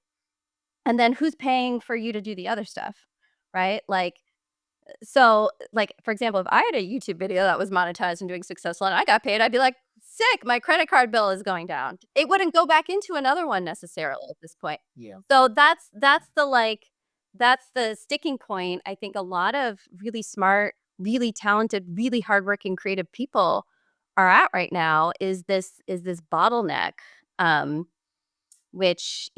And then who's paying for you to do the other stuff, right? So for example, if I had a YouTube video that was monetized and doing successful and I got paid, I'd be like, sick, my credit card bill is going down. It wouldn't go back into another one necessarily at this point. Yeah. So that's the sticking point. I think a lot of really smart, really talented, really hardworking, creative people are at right now is this bottleneck. Which,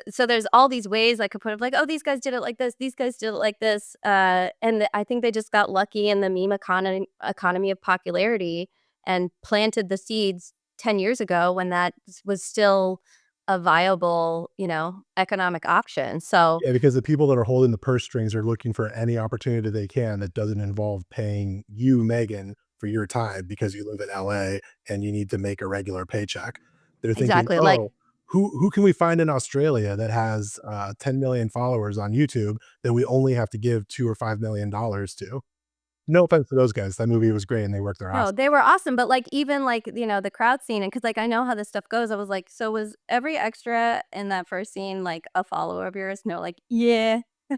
so there's all these ways I could put of oh, these guys did it like this, these guys did it like this. And I think they just got lucky in the meme economy of popularity and planted the seeds 10 years ago when that was still a viable, economic option. So Yeah, because the people that are holding the purse strings are looking for any opportunity they can that doesn't involve paying you, Megan, for your time because you live in LA and you need to make a regular paycheck. They're thinking, exactly, oh, who can we find in Australia that has 10 million followers on YouTube that we only have to give $2 or $5 million to? No offense to those guys. That movie was great and they worked their ass no, off. they were awesome. But even the crowd scene, and because I know how this stuff goes, I was so was every extra in that first scene a follower of yours? No, yeah. They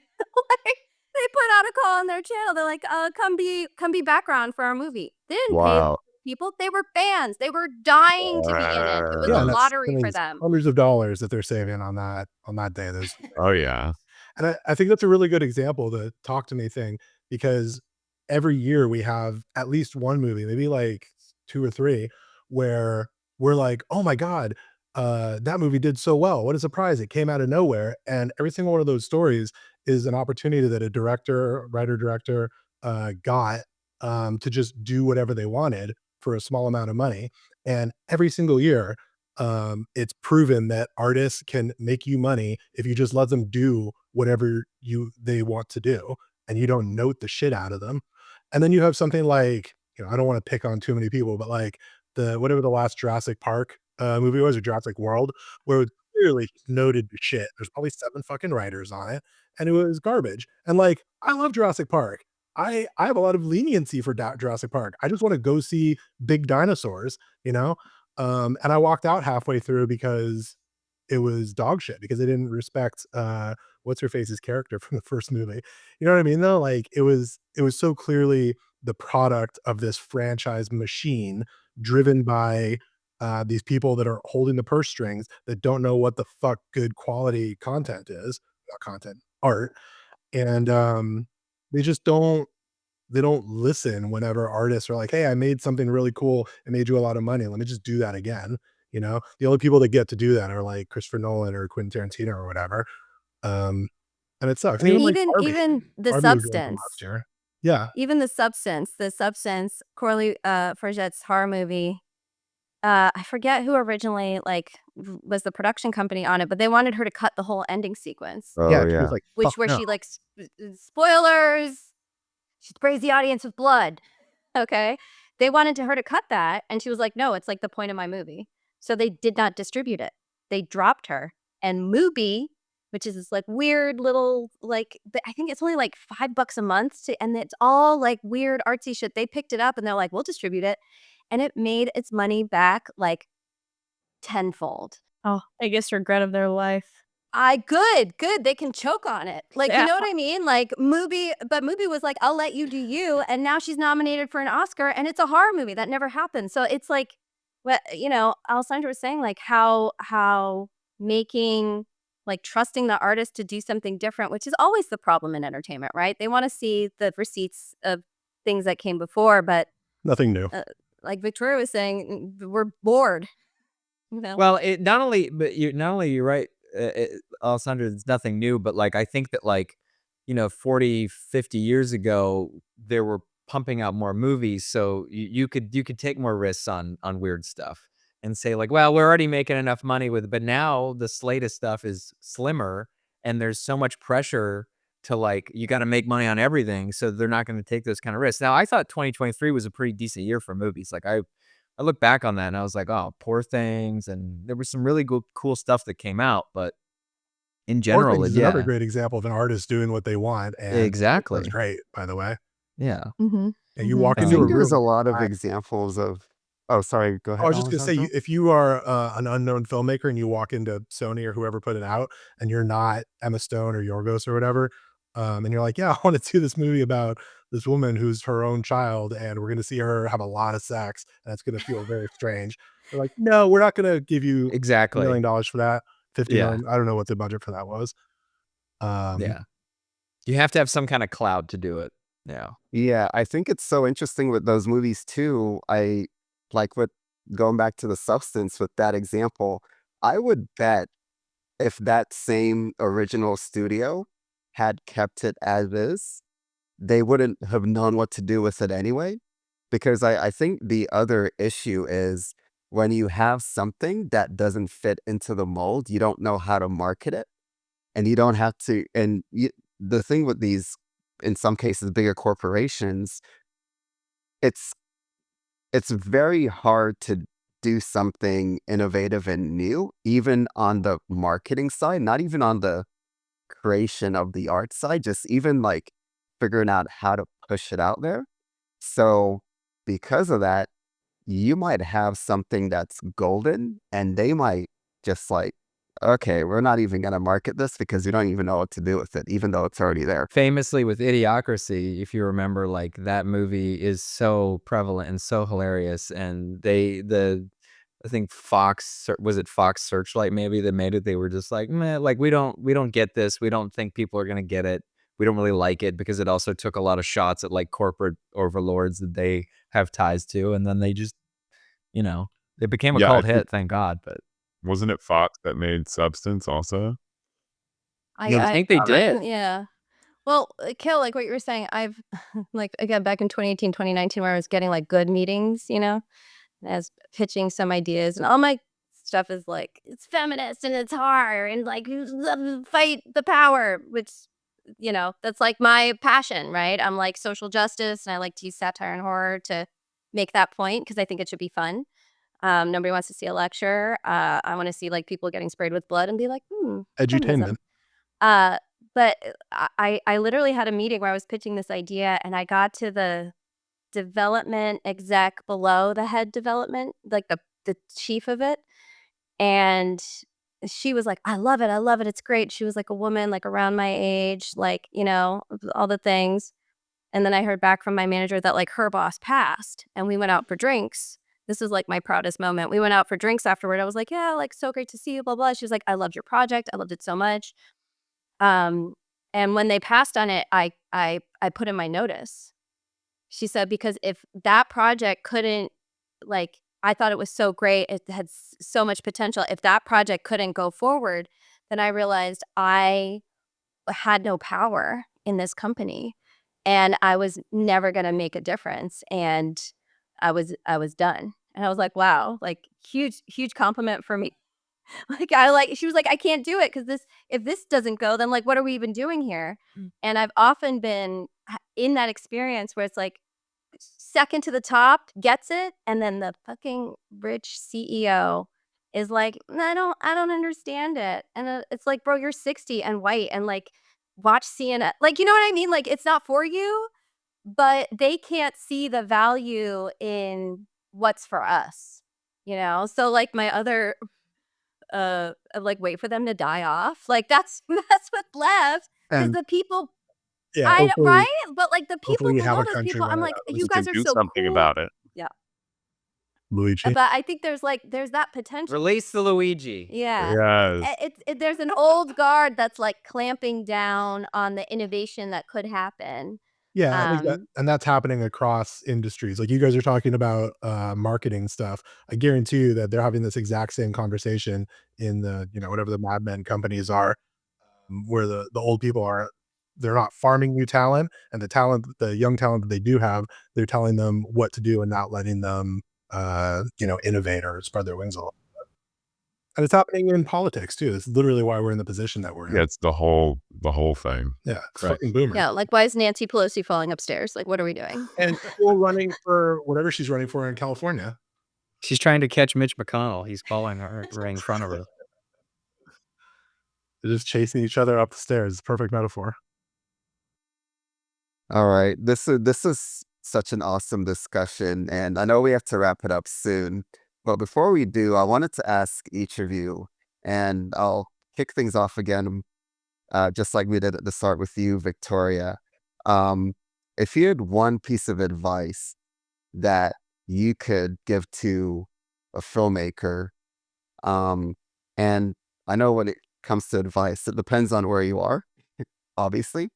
put out a call on their channel. They're like, come be background for our movie. They didn't pay Wow. people. They were fans. They were dying to be in it. It was Yeah, a and lottery for means them. hundreds of dollars that they're saving on that day. Those Oh yeah. And I think that's a really good example, the Talk to Me thing, because every year we have at least one movie, maybe 2 or 3, where we're like, oh my God, that movie did so well. What a surprise. It came out of nowhere. And every single one of those stories is an opportunity that a writer director got to just do whatever they wanted for a small amount of money. And every single year, it's proven that artists can make you money if you just let them do whatever they want to do and you don't note the shit out of them. And then you have something like, I don't want to pick on too many people, but like whatever the last Jurassic Park movie was, or Jurassic World, where it was clearly noted shit. There's probably 7 fucking writers on it, and it was garbage. And like, I love Jurassic Park. I have a lot of leniency for Jurassic Park. I just want to go see big dinosaurs, and I walked out halfway through because it was dog shit, because they didn't respect what's her face's character from the first movie. You know what I mean though? Like it was so clearly the product of this franchise machine driven by these people that are holding the purse strings that don't know what the fuck good quality content is, not content, art. And they just don't listen whenever artists are like, hey, I made something really cool and made you a lot of money. Let me just do that again. The only people that get to do that are like Christopher Nolan or Quentin Tarantino or whatever. Um, and it sucks. I mean, Even like Barbie. Even the Barbie was really from substance. last year. Yeah. Even the substance, Corley Forget's horror movie. I forget who originally was the production company on it, but they wanted her to cut the whole ending sequence, Oh Yeah. She yeah. was like, which fuck where no. she spoilers, she sprays the audience with blood. Okay, they wanted her to cut that, and she was like, no, it's like the point of my movie. So they did not distribute it. They dropped her, and Mubi, which is this like weird little I think it's only like $5 a month and it's all like weird artsy shit. They picked it up and they're like, we'll distribute it, and it made its money back like tenfold. Oh, biggest regret of their life. Good. They can choke on it. Like, you Yeah. know what I mean? Like Mubi was like, I'll let you do you. And now she's nominated for an Oscar and it's a horror movie. That never happened. So it's like, what, Alessandro was saying, like how making, like trusting the artist to do something different, which is always the problem in entertainment, right? They want to see the receipts of things that came before, but Nothing new. like Victoria was saying, we're bored. Well, it not only, but you're right, Alessandra, it's nothing new, but like I think that 40, 50 years ago, they were pumping out more movies, so you could take more risks on weird stuff and say like, well, we're already making enough money with it, but now the slate of stuff is slimmer and there's so much pressure to you got to make money on everything, so they're not going to take those kind of risks. Now, I thought 2023 was a pretty decent year for movies. Like I look back on that and I was like, oh, Poor Things, and there was some really cool stuff that came out, but in Poor general, Things is another great example of an artist doing what they want, and it exactly. was great, by the way. Yeah. Mm-hmm. And you walk I into a think there's a room. lot of examples of. Oh, sorry. Go I ahead, was just gonna say, Alessandro. if you are an unknown filmmaker and you walk into Sony or whoever put it out, and you're not Emma Stone or Yorgos or whatever, and you're like, yeah, I want to do this movie about this woman who's her own child, and we're gonna see her have a lot of sex, and it's gonna feel very strange. They're like, no, we're not gonna give you $1 Exactly. million for that. 50 Yeah. million. I don't know what the budget for that was. Yeah. You have to have some kind of cloud to do it. Yeah. Yeah, I think it's so interesting with those movies too. I like with going back to the substance with that example. I would bet if that same original studio had kept it as is, they wouldn't have known what to do with it anyway. Because I think the other issue is when you have something that doesn't fit into the mold, you don't know how to market it. And you don't have to. And the thing with these, in some cases, bigger corporations, it's very hard to do something innovative and new, even on the marketing side, not even on the creation of the art side, just even like figuring out how to push it out there. So because of that, you might have something that's golden and they might just like, okay, we're not even going to market this because we don't even know what to do with it, even though it's already there. Famously with Idiocracy, if you remember, like that movie is so prevalent and so hilarious, and I think Fox, was it Fox Searchlight maybe that made it? They were just like, meh, like we don't get this. We don't think people are gonna get it. We don't really like it because it also took a lot of shots at like corporate overlords that they have ties to, and then they just, it became a Yeah, I cult think, hit, thank God. But wasn't it Fox that made Substance also? I think they did. Yeah. Well, Kale, like what you were saying, I've like again back in 2018, 2019, where I was getting like good meetings, as pitching some ideas, and all my stuff is like it's feminist and it's hard and like fight the power, which that's like my passion, right? I'm like social justice, and I like to use satire and horror to make that point because I think it should be fun. Nobody wants to see a lecture. I want to see like people getting sprayed with blood and be like, feminism. Edutainment. But I literally had a meeting where I was pitching this idea, and I got to the development exec below the head development, like the chief of it, and she was like, I love it, it's great. She was like a woman, like around my age, like, all the things. And then I heard back from my manager that like her boss passed, and we went out for drinks. This is like my proudest moment. We went out for drinks afterward. I was like, yeah, like so great to see you, blah, blah. She was like, I loved your project. I loved it so much. And when they passed on it, I put in my notice. She said, because if that project couldn't, like, I thought it was so great, it had so much potential. If that project couldn't go forward, then I realized I had no power in this company, and I was never going to make a difference. And I was done. And I was like, wow, like huge compliment for me. She was like, I can't do it because if this doesn't go, then like, what are we even doing here? And I've often been in that experience where it's like second to the top gets it, and then the fucking rich CEO is like, I don't understand it. And it's like, bro, you're 60 and white and like watch CNN. Like, you know what I mean? Like, it's not for you, but they can't see the value in what's for us, So like my other like wait for them to die off. Like that's what's left because And the people Yeah, I hopefully, right, but like the people hopefully we have below a those country people, I'm where like, you You can guys are do so something cool. about it. Yeah, Luigi. but I think there's that potential. Release the Luigi. Yeah, Yes. there's an old guard that's like clamping down on the innovation that could happen. Yeah, like that, Um, and that's happening across industries. Like you guys are talking about marketing stuff. I guarantee you that they're having this exact same conversation in the, whatever the Mad Men companies are, where the old people are. They're not farming new talent, and the young talent that they do have, they're telling them what to do and not letting them, innovate or spread their wings a little. And it's happening in politics too. It's literally why we're in the position that we're in. Yeah, it's the whole thing. Yeah, it's Right. fucking boomers. yeah, like why is Nancy Pelosi falling upstairs? Like, what are we doing? And still running for whatever she's running for in California. She's trying to catch Mitch McConnell. He's following her right in front of her. They're just chasing each other up the stairs. It's a perfect metaphor. all right, this is such an awesome discussion, and I know we have to wrap it up soon. But before we do, I wanted to ask each of you, and I'll kick things off again, just like we did at the start with you, Victoria. If you had one piece of advice that you could give to a filmmaker, and I know when it comes to advice, it depends on where you are, obviously,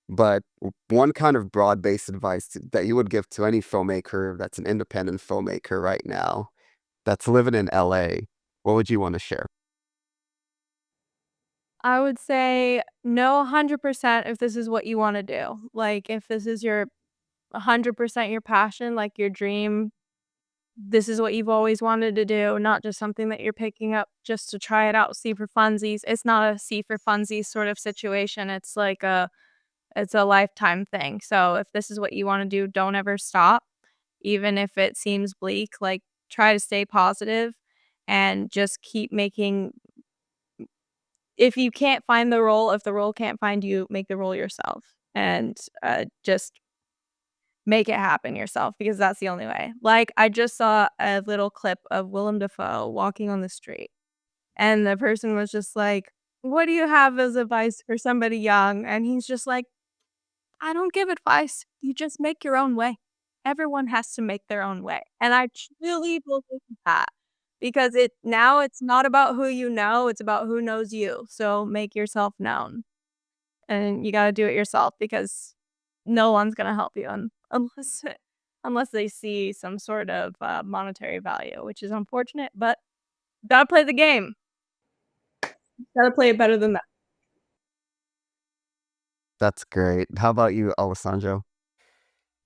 but one kind of broad-based advice that you would give to any filmmaker that's an independent filmmaker right now that's living in LA, what would you want to share? I would say know 100% if this is what you want to do. Like if this is your 100% your passion, like your dream, this is what you've always wanted to do, not just something that you're picking up just to try it out, see for funsies. It's not a see for funsies sort of situation. It's like it's a lifetime thing. So if this is what you want to do, don't ever stop. Even if it seems bleak, like try to stay positive and just keep making. If you can't find the role, if the role can't find you, make the role yourself and just make it happen yourself because that's the only way. Like I just saw a little clip of Willem Dafoe walking on the street and the person was just like, what do you have as advice for somebody young? And he's just like, I don't give advice. You just make your own way. Everyone has to make their own way. And I truly believe that because now it's not about who you know, it's about who knows you. So make yourself known. And you got to do it yourself because no one's going to help you unless they see some sort of monetary value, which is unfortunate, but got to play the game. Got to play it better than that. That's great. How about you, Alessandro?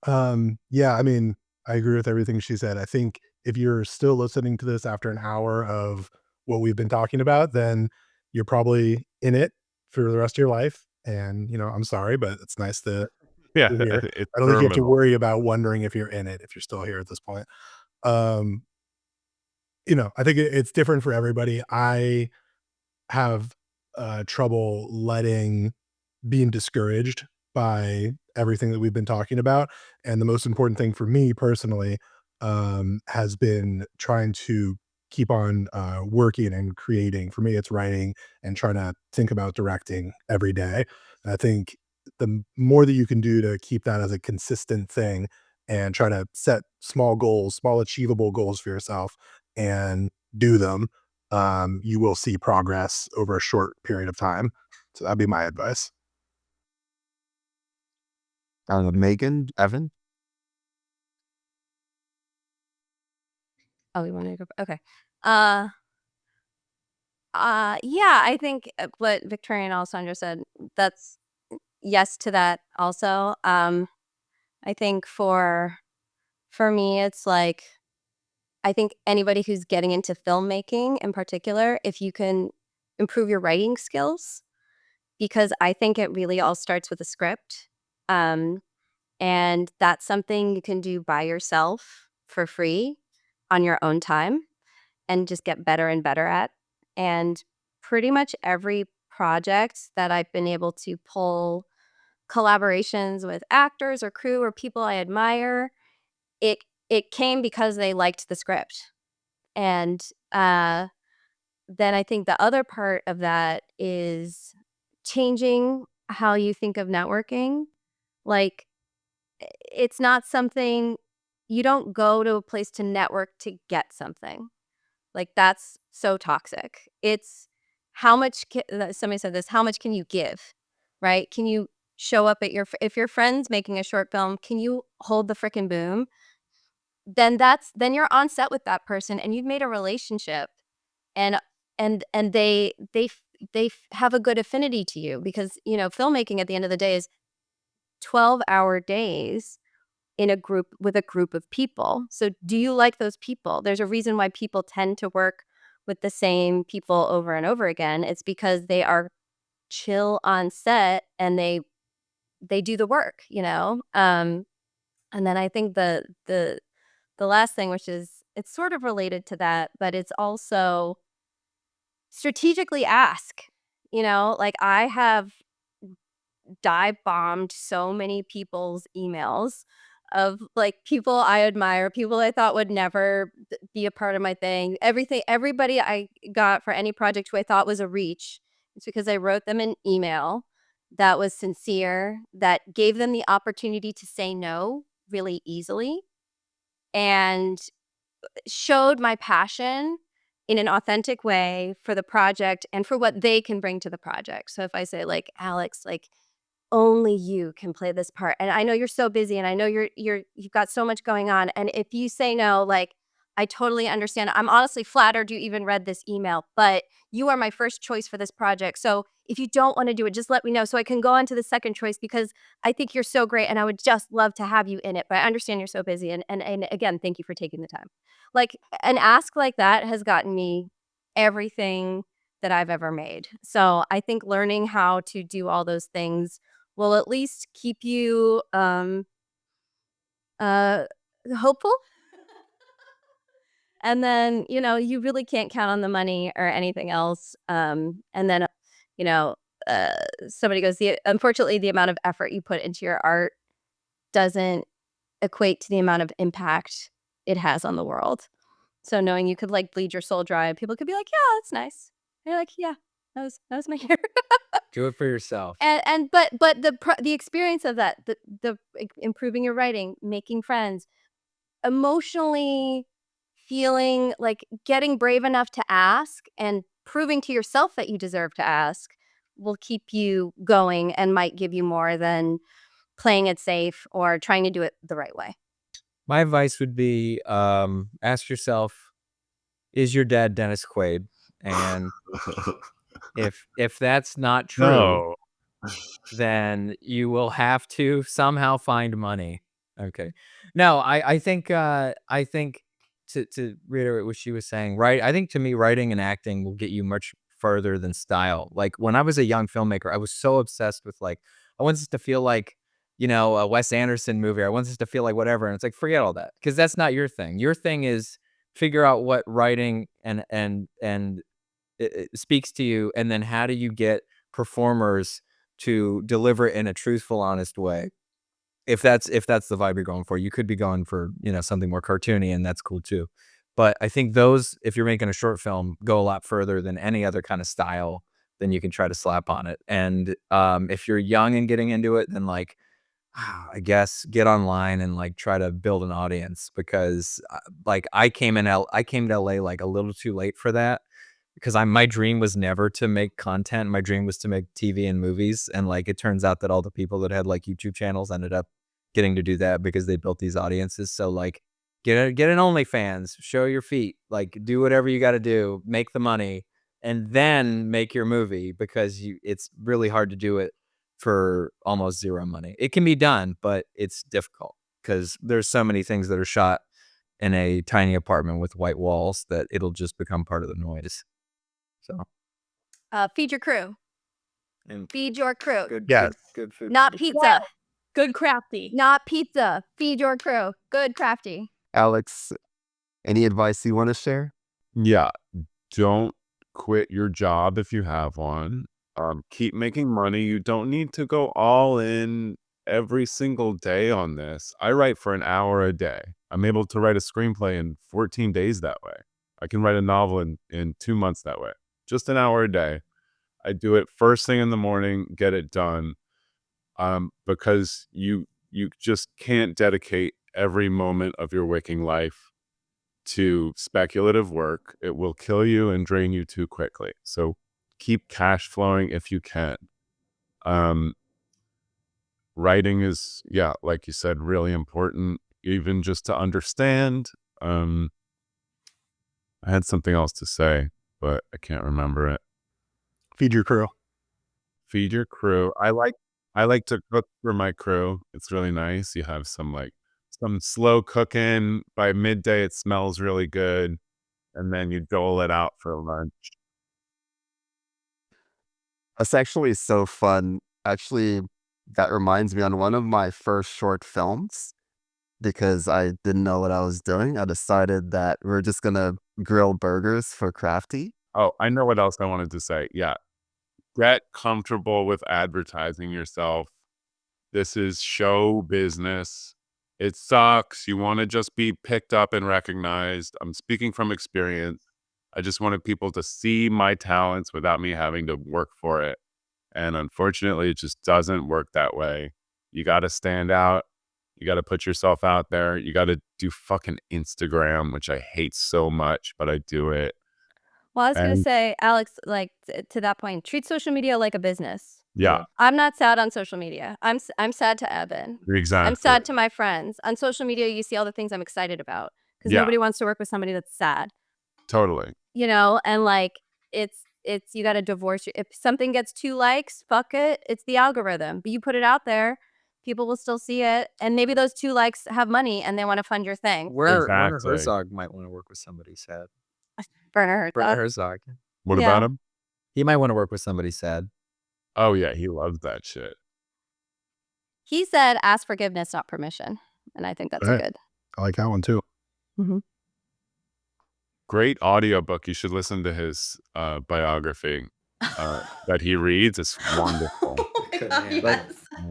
Yeah, I mean, I agree with everything she said. I think if you're still listening to this after an hour of what we've been talking about, then you're probably in it for the rest of your life. And, I'm sorry, but it's nice to Yeah, you're here. it's I don't think you have to terminal. worry about wondering if you're in it, if you're still here at this point. Um, I think it's different for everybody. I have trouble being discouraged by everything that we've been talking about. And the most important thing for me personally has been trying to keep on working and creating. For me, it's writing and trying to think about directing every day. And I think more that you can do to keep that as a consistent thing and try to set small goals, small achievable goals for yourself and do them, you will see progress over a short period of time. So that'd be my advice. Megan, Evan. Oh, you want to go? Okay. Uh, yeah, I think what Victoria and Alessandro said, that's yes to that also. I think for me, it's like, I think anybody who's getting into filmmaking in particular, if you can improve your writing skills, because I think it really all starts with a script. Um, and that's something you can do by yourself for free on your own time and just get better and better at. And pretty much every project that I've been able to pull collaborations with actors or crew or people I admire, it it came because they liked the script. And then I think the other part of that is changing how you think of networking. Like, it's not something you don't go to a place to network to get something. Like, that's so toxic. It's how much somebody said this, how much can you give, right? Can you show up at if your friend's making a short film, can you hold the freaking boom? Then you're on set with that person and you've made a relationship, and they have a good affinity to you, because filmmaking at the end of the day is 12-hour days in a group with a group of people. So do you like those people? There's a reason why people tend to work with the same people over and over again. It's because they are chill on set and they do the work. And then I think the last thing, which is, it's sort of related to that, but it's also strategically ask. Like, I have dive bombed so many people's emails of like people I admire, people I thought would never be a part of my thing. Everybody I got for any project who I thought was a reach, it's because I wrote them an email that was sincere, that gave them the opportunity to say no really easily, and showed my passion in an authentic way for the project and for what they can bring to the project. So if I say, like, Alex, like, only you can play this part, and I know you're so busy, and I know you've got so much going on, and if you say no, like, I totally understand. I'm honestly flattered you even read this email, but you are my first choice for this project. So if you don't want to do it, just let me know so I can go on to the second choice, because I think you're so great and I would just love to have you in it. But I understand you're so busy, and again, thank you for taking the time. Like, an ask like that has gotten me everything that I've ever made. So I think learning how to do all those things will at least keep you uh hopeful. And then, you really can't count on the money or anything else. And then, you know, uh, somebody goes, unfortunately, the amount of effort you put into your art doesn't equate to the amount of impact it has on the world. So knowing you could like bleed your soul dry, and people could be like, yeah, that's nice. And you're like, yeah, that was my year. Do it for yourself. But the experience of that, the improving your writing, making friends, emotionally feeling like getting brave enough to ask and proving to yourself that you deserve to ask will keep you going and might give you more than playing it safe or trying to do it the right way. My advice would be, ask yourself, is your dad Dennis Quaid? And if that's not true, No. then you will have to somehow find money. Okay. No, I think to reiterate what she was saying, right? I think to me, writing and acting will get you much further than style. Like when I was a young filmmaker, I was so obsessed with like, I want this to feel like, you know, a Wes Anderson movie. I want this to feel like whatever. And it's like, forget all that. Cause that's not your thing. Your thing is figure out what writing and it speaks to you. And then how do you get performers to deliver it in a truthful, honest way? If that's the vibe you're going for, you could be going for, you know, something more cartoony, and that's cool too. But I think those, if you're making a short film, go a lot further than any other kind of style than you can try to slap on it. And if you're young and getting into it, then like, I guess get online and like try to build an audience because like I came to LA like a little too late for that because my dream was never to make content. My dream was to make TV and movies. And like it turns out that all the people that had like YouTube channels ended up getting to do that because they built these audiences. So like get an OnlyFans, show your feet, like do whatever you got to do, make the money, and then make your movie because it's really hard to do it for almost zero money. It can be done, but it's difficult because there's so many things that are shot in a tiny apartment with white walls that it'll just become part of the noise. So Feed your crew. and Feed your crew. good food. Not pizza. Good crafty. Not pizza. Feed your crew. Good crafty. Alex, any advice you want to share? Yeah, don't quit your job if you have one. Keep making money. You don't need to go all in every single day on this. I write for an hour a day. I'm able to write a screenplay in 14 days that way. I can write a novel in 2 months that way. Just an hour a day. I do it first thing in the morning, get it done. Because you just can't dedicate every moment of your waking life to speculative work. It will kill you and drain you too quickly. So keep cash flowing if you can. Writing is, yeah, like you said, really important, even just to understand. I had something else to say, but I can't remember it. Feed your crew. Feed your crew. I like to cook for my crew. It's really nice. You have some slow cooking. By midday, it smells really good. And then you dole it out for lunch. That's actually so fun. Actually, that reminds me on one of my first short films, because I didn't know what I was doing. I decided that we're just going to grill burgers for Crafty. Oh, I know what else I wanted to say. Yeah. Get comfortable with advertising yourself. This is show business. It sucks. You want to just be picked up and recognized. I'm speaking from experience. I just wanted people to see my talents without me having to work for it. And unfortunately, it just doesn't work that way. You got to stand out. You got to put yourself out there. You got to do fucking Instagram, which I hate so much, but I do it. Well, I was going to And say, Alex, like to that point, treat social media like a business. yeah, I'm not sad on social media. I'm sad to Evan. exactly. I'm sad to my friends. On social media, you see all the things I'm excited about because Yeah, nobody wants to work with somebody that's sad, totally. you know? And like, you got to divorce. If something gets 2 likes, fuck it. It's the algorithm. But you put it out there, people will still see it. And maybe those 2 likes have money and they want to fund your thing. Werner Exactly. Herzog might want to work with somebody sad. Werner Werner Herzog. Herzog. What Yeah. about him? He might want to work with somebody sad. Oh, yeah, he loves that shit. He said, ask forgiveness, not permission. And I think that's Right. good. I like that one too. Great audiobook. You should listen to his biography that he reads. It's wonderful.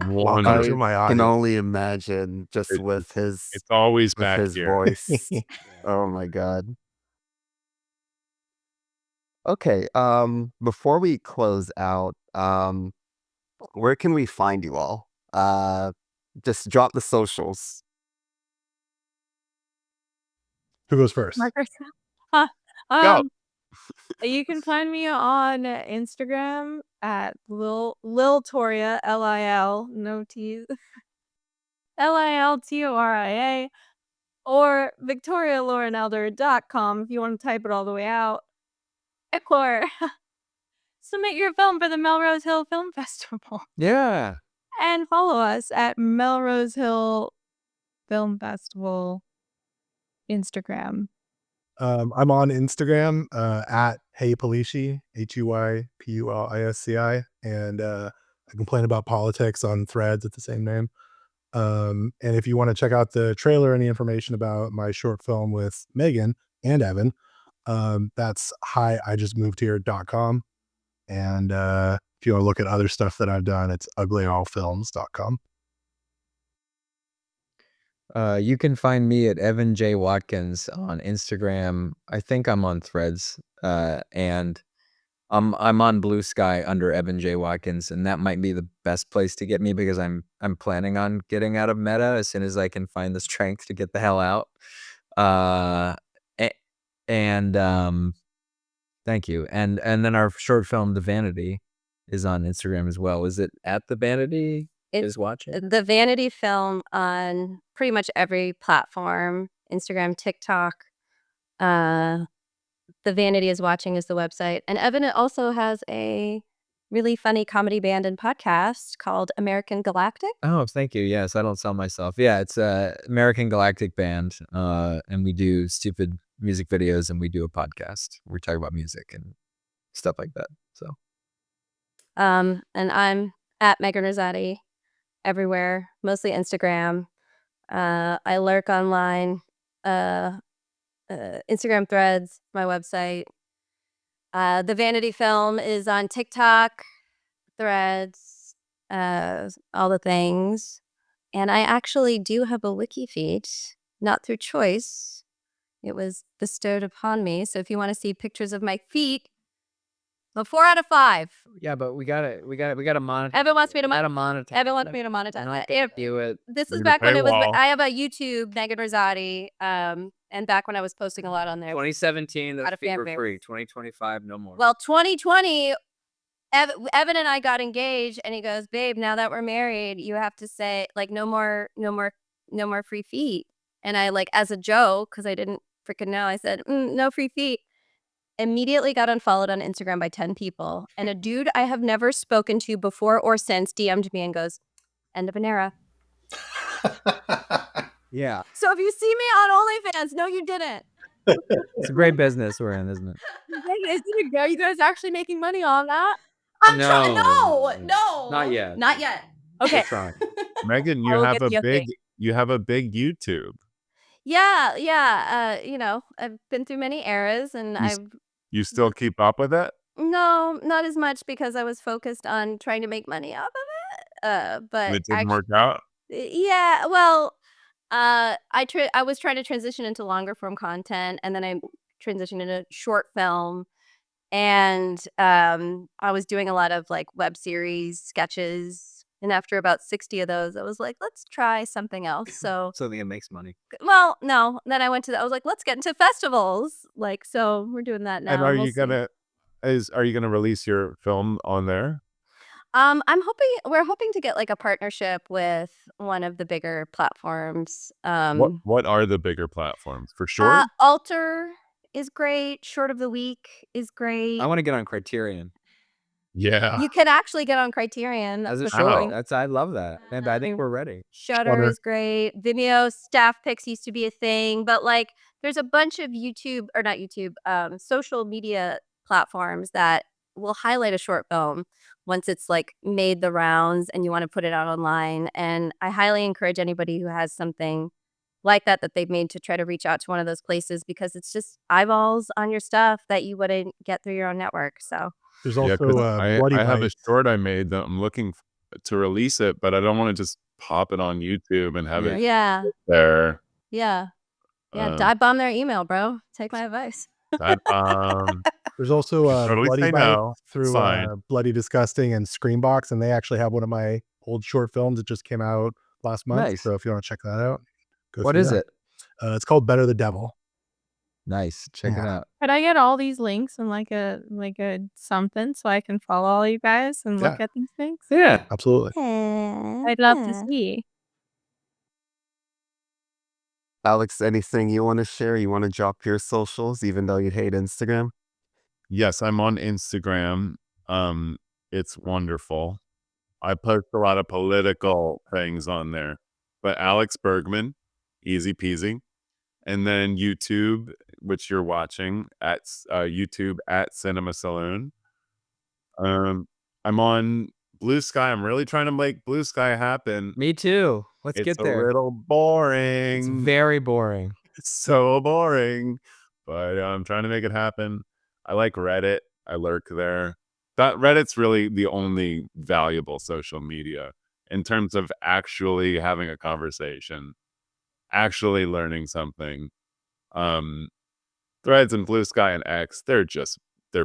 Welcome I to my can audience. only imagine just It- with his It's always back here. voice. Oh my God. Okay. Before we close out, where can we find you all? Just drop the socials. Who goes first? Markers. Huh. Go. You can find me on Instagram at Lil Toria, Lil, no T's, LILTORIA, or victorialaurenelder.com if you want to type it all the way out. Or submit your film for the Melrose Hill Film Festival. Yeah. And follow us at Melrose Hill Film Festival Instagram. I'm on Instagram at Hey Pulisci, HUYPULISCI, and I complain about politics on Threads at the same name. And if you want to check out the trailer and the information about my short film with Megan and Evan, that's hiijustmovedhere.com. And if you want to look at other stuff that I've done, it's uglyallfilms.com. You can find me at Evan J. Watkins on Instagram. I think I'm on Threads, and I'm on Blue Sky under Evan J. Watkins, and that might be the best place to get me because I'm planning on getting out of Meta as soon as I can find the strength to get the hell out. And thank you. And then our short film, The Vanity, is on Instagram as well. Is it at The Vanity? Is watching The Vanity Film on pretty much every platform, Instagram, TikTok. The Vanity is Watching is the website. And Evan also has a really funny comedy band and podcast called American Galactic. Oh, thank you. Yes, I don't sell myself. Yeah, it's a American Galactic band, and we do stupid music videos, and we do a podcast. We talk about music and stuff like that. So, and I'm at Megan Rosati everywhere, mostly Instagram. I lurk online, Instagram Threads, my website. The Vanity Film is on TikTok, Threads, all the things. And I actually do have a wiki feed, not through choice. It was bestowed upon me. So if you want to see pictures of my feet, a 4 out of 5. yeah, but we gotta monetize. Evan wants me to monetize. Evan wants me to monetize. Damn. Do it. This is Need a back when it was. paywall. I have a YouTube, Megan Rosati, and back when I was posting a lot on there. 2017, those Out of feet fan were base. free. 2025, no more. Well, 2020, Evan and I got engaged, and he goes, "Babe, now that we're married, you have to say like no more free feet." And I like as a joke because I didn't freaking know. I said, "No free feet." Immediately got unfollowed on Instagram by 10 people, and a dude I have never spoken to before or since DM'd me and goes, "End of an era." Yeah, So if you see me on OnlyFans, no, you didn't. it's a great business we're in, isn't it? Are you guys actually making money on that? I'm No. trying. No, Not yet. not yet. We're Okay. trying. Megan, I you will have get a the big update. you have a big YouTube. Yeah. I've been through many eras, and You, s- you still keep up with it? no, not as much because I was focused on trying to make money off of it. And But it didn't work out? yeah, well, I was trying to transition into longer form content, and then I transitioned into short film, and I was doing a lot of like web series sketches. And after about 60 of those, I was like, let's try something else. So, Something that makes money. well, no. Then I was like, let's get into festivals. Like, so we're doing that now. And are We'll you see. are you gonna release your film on there? We're hoping to get like a partnership with one of the bigger platforms. What are the bigger platforms for sure? Alter is great. Short of the Week is great. I want to get on Criterion Yeah. You can actually get on Criterion. as a That's the short. thing. I love that. And I think we're ready. Shudder Shudder. is great. Vimeo staff picks used to be a thing, but like there's a bunch of social media platforms that will highlight a short film once it's like made the rounds and you want to put it out online. And I highly encourage anybody who has something like that they've made to try to reach out to one of those places because it's just eyeballs on your stuff that you wouldn't get through your own network. So There's Yeah, also 'cause Bloody I have a Bites. short I made that I'm looking to release it, but I don't want to just pop it on YouTube and have it yeah. there. Dive bomb their email, bro. Take my advice. That, There's also totally Bloody say Bites no. through Fine. Bloody Disgusting and Screenbox, and they actually have one of my old short films that just came out last month. Nice. So if you want to check that out, go What through is that. it? It's called Better the Devil. Nice. Check it Yeah. out. Could I get all these links in like a something so I can follow all you guys and look Yeah. at these things? Yeah. Absolutely. I'd love to see. Alex, anything you want to share? You want to drop your socials, even though you hate Instagram? Yes, I'm on Instagram. It's wonderful. I post a lot of political things on there. But Alex Bergman, easy peasy. And then YouTube, which you're watching at YouTube at Cinema Saloon. I'm on Blue Sky. I'm really trying to make Blue Sky happen. Me too. Let's It's get a there. little It's boring. very boring. It's so boring, but I'm trying to make it happen. I like Reddit. I lurk there. That Reddit's really the only valuable social media in terms of actually having a conversation, actually learning something. Threads and Blue Sky and X, they're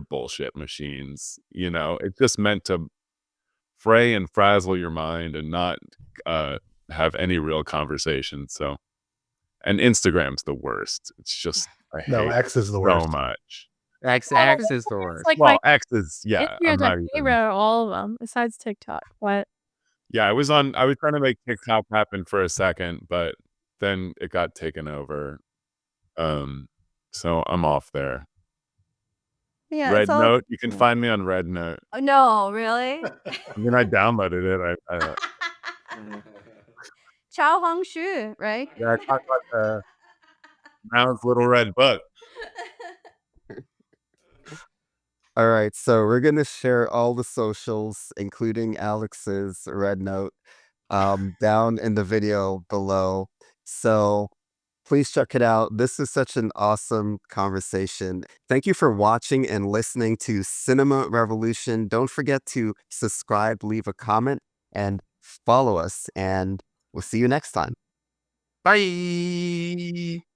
bullshit machines. You know, it's just meant to fray and frazzle your mind and not have any real conversation. So, and Instagram's the worst. It's just I No, hate X is the so worst. much. X Oh, is the it's worst. like Well, my X is I'm Instagram's my not even. favorite of all of them besides TikTok. What? Yeah, I was trying to make TikTok happen for a second, but then it got taken over. So I'm off there. Yeah, Red it's all Note, you can find me on Red Note. no, really? I mean, I downloaded it. I Chao Hong Shu, right? yeah, I talked about Brown's Little Red Book. All right, so we're gonna share all the socials, including Alex's Red Note, down in the video below. So please check it out. This is such an awesome conversation. Thank you for watching and listening to Cinema Revolution. Don't forget to subscribe, leave a comment, and follow us. And we'll see you next time. Bye.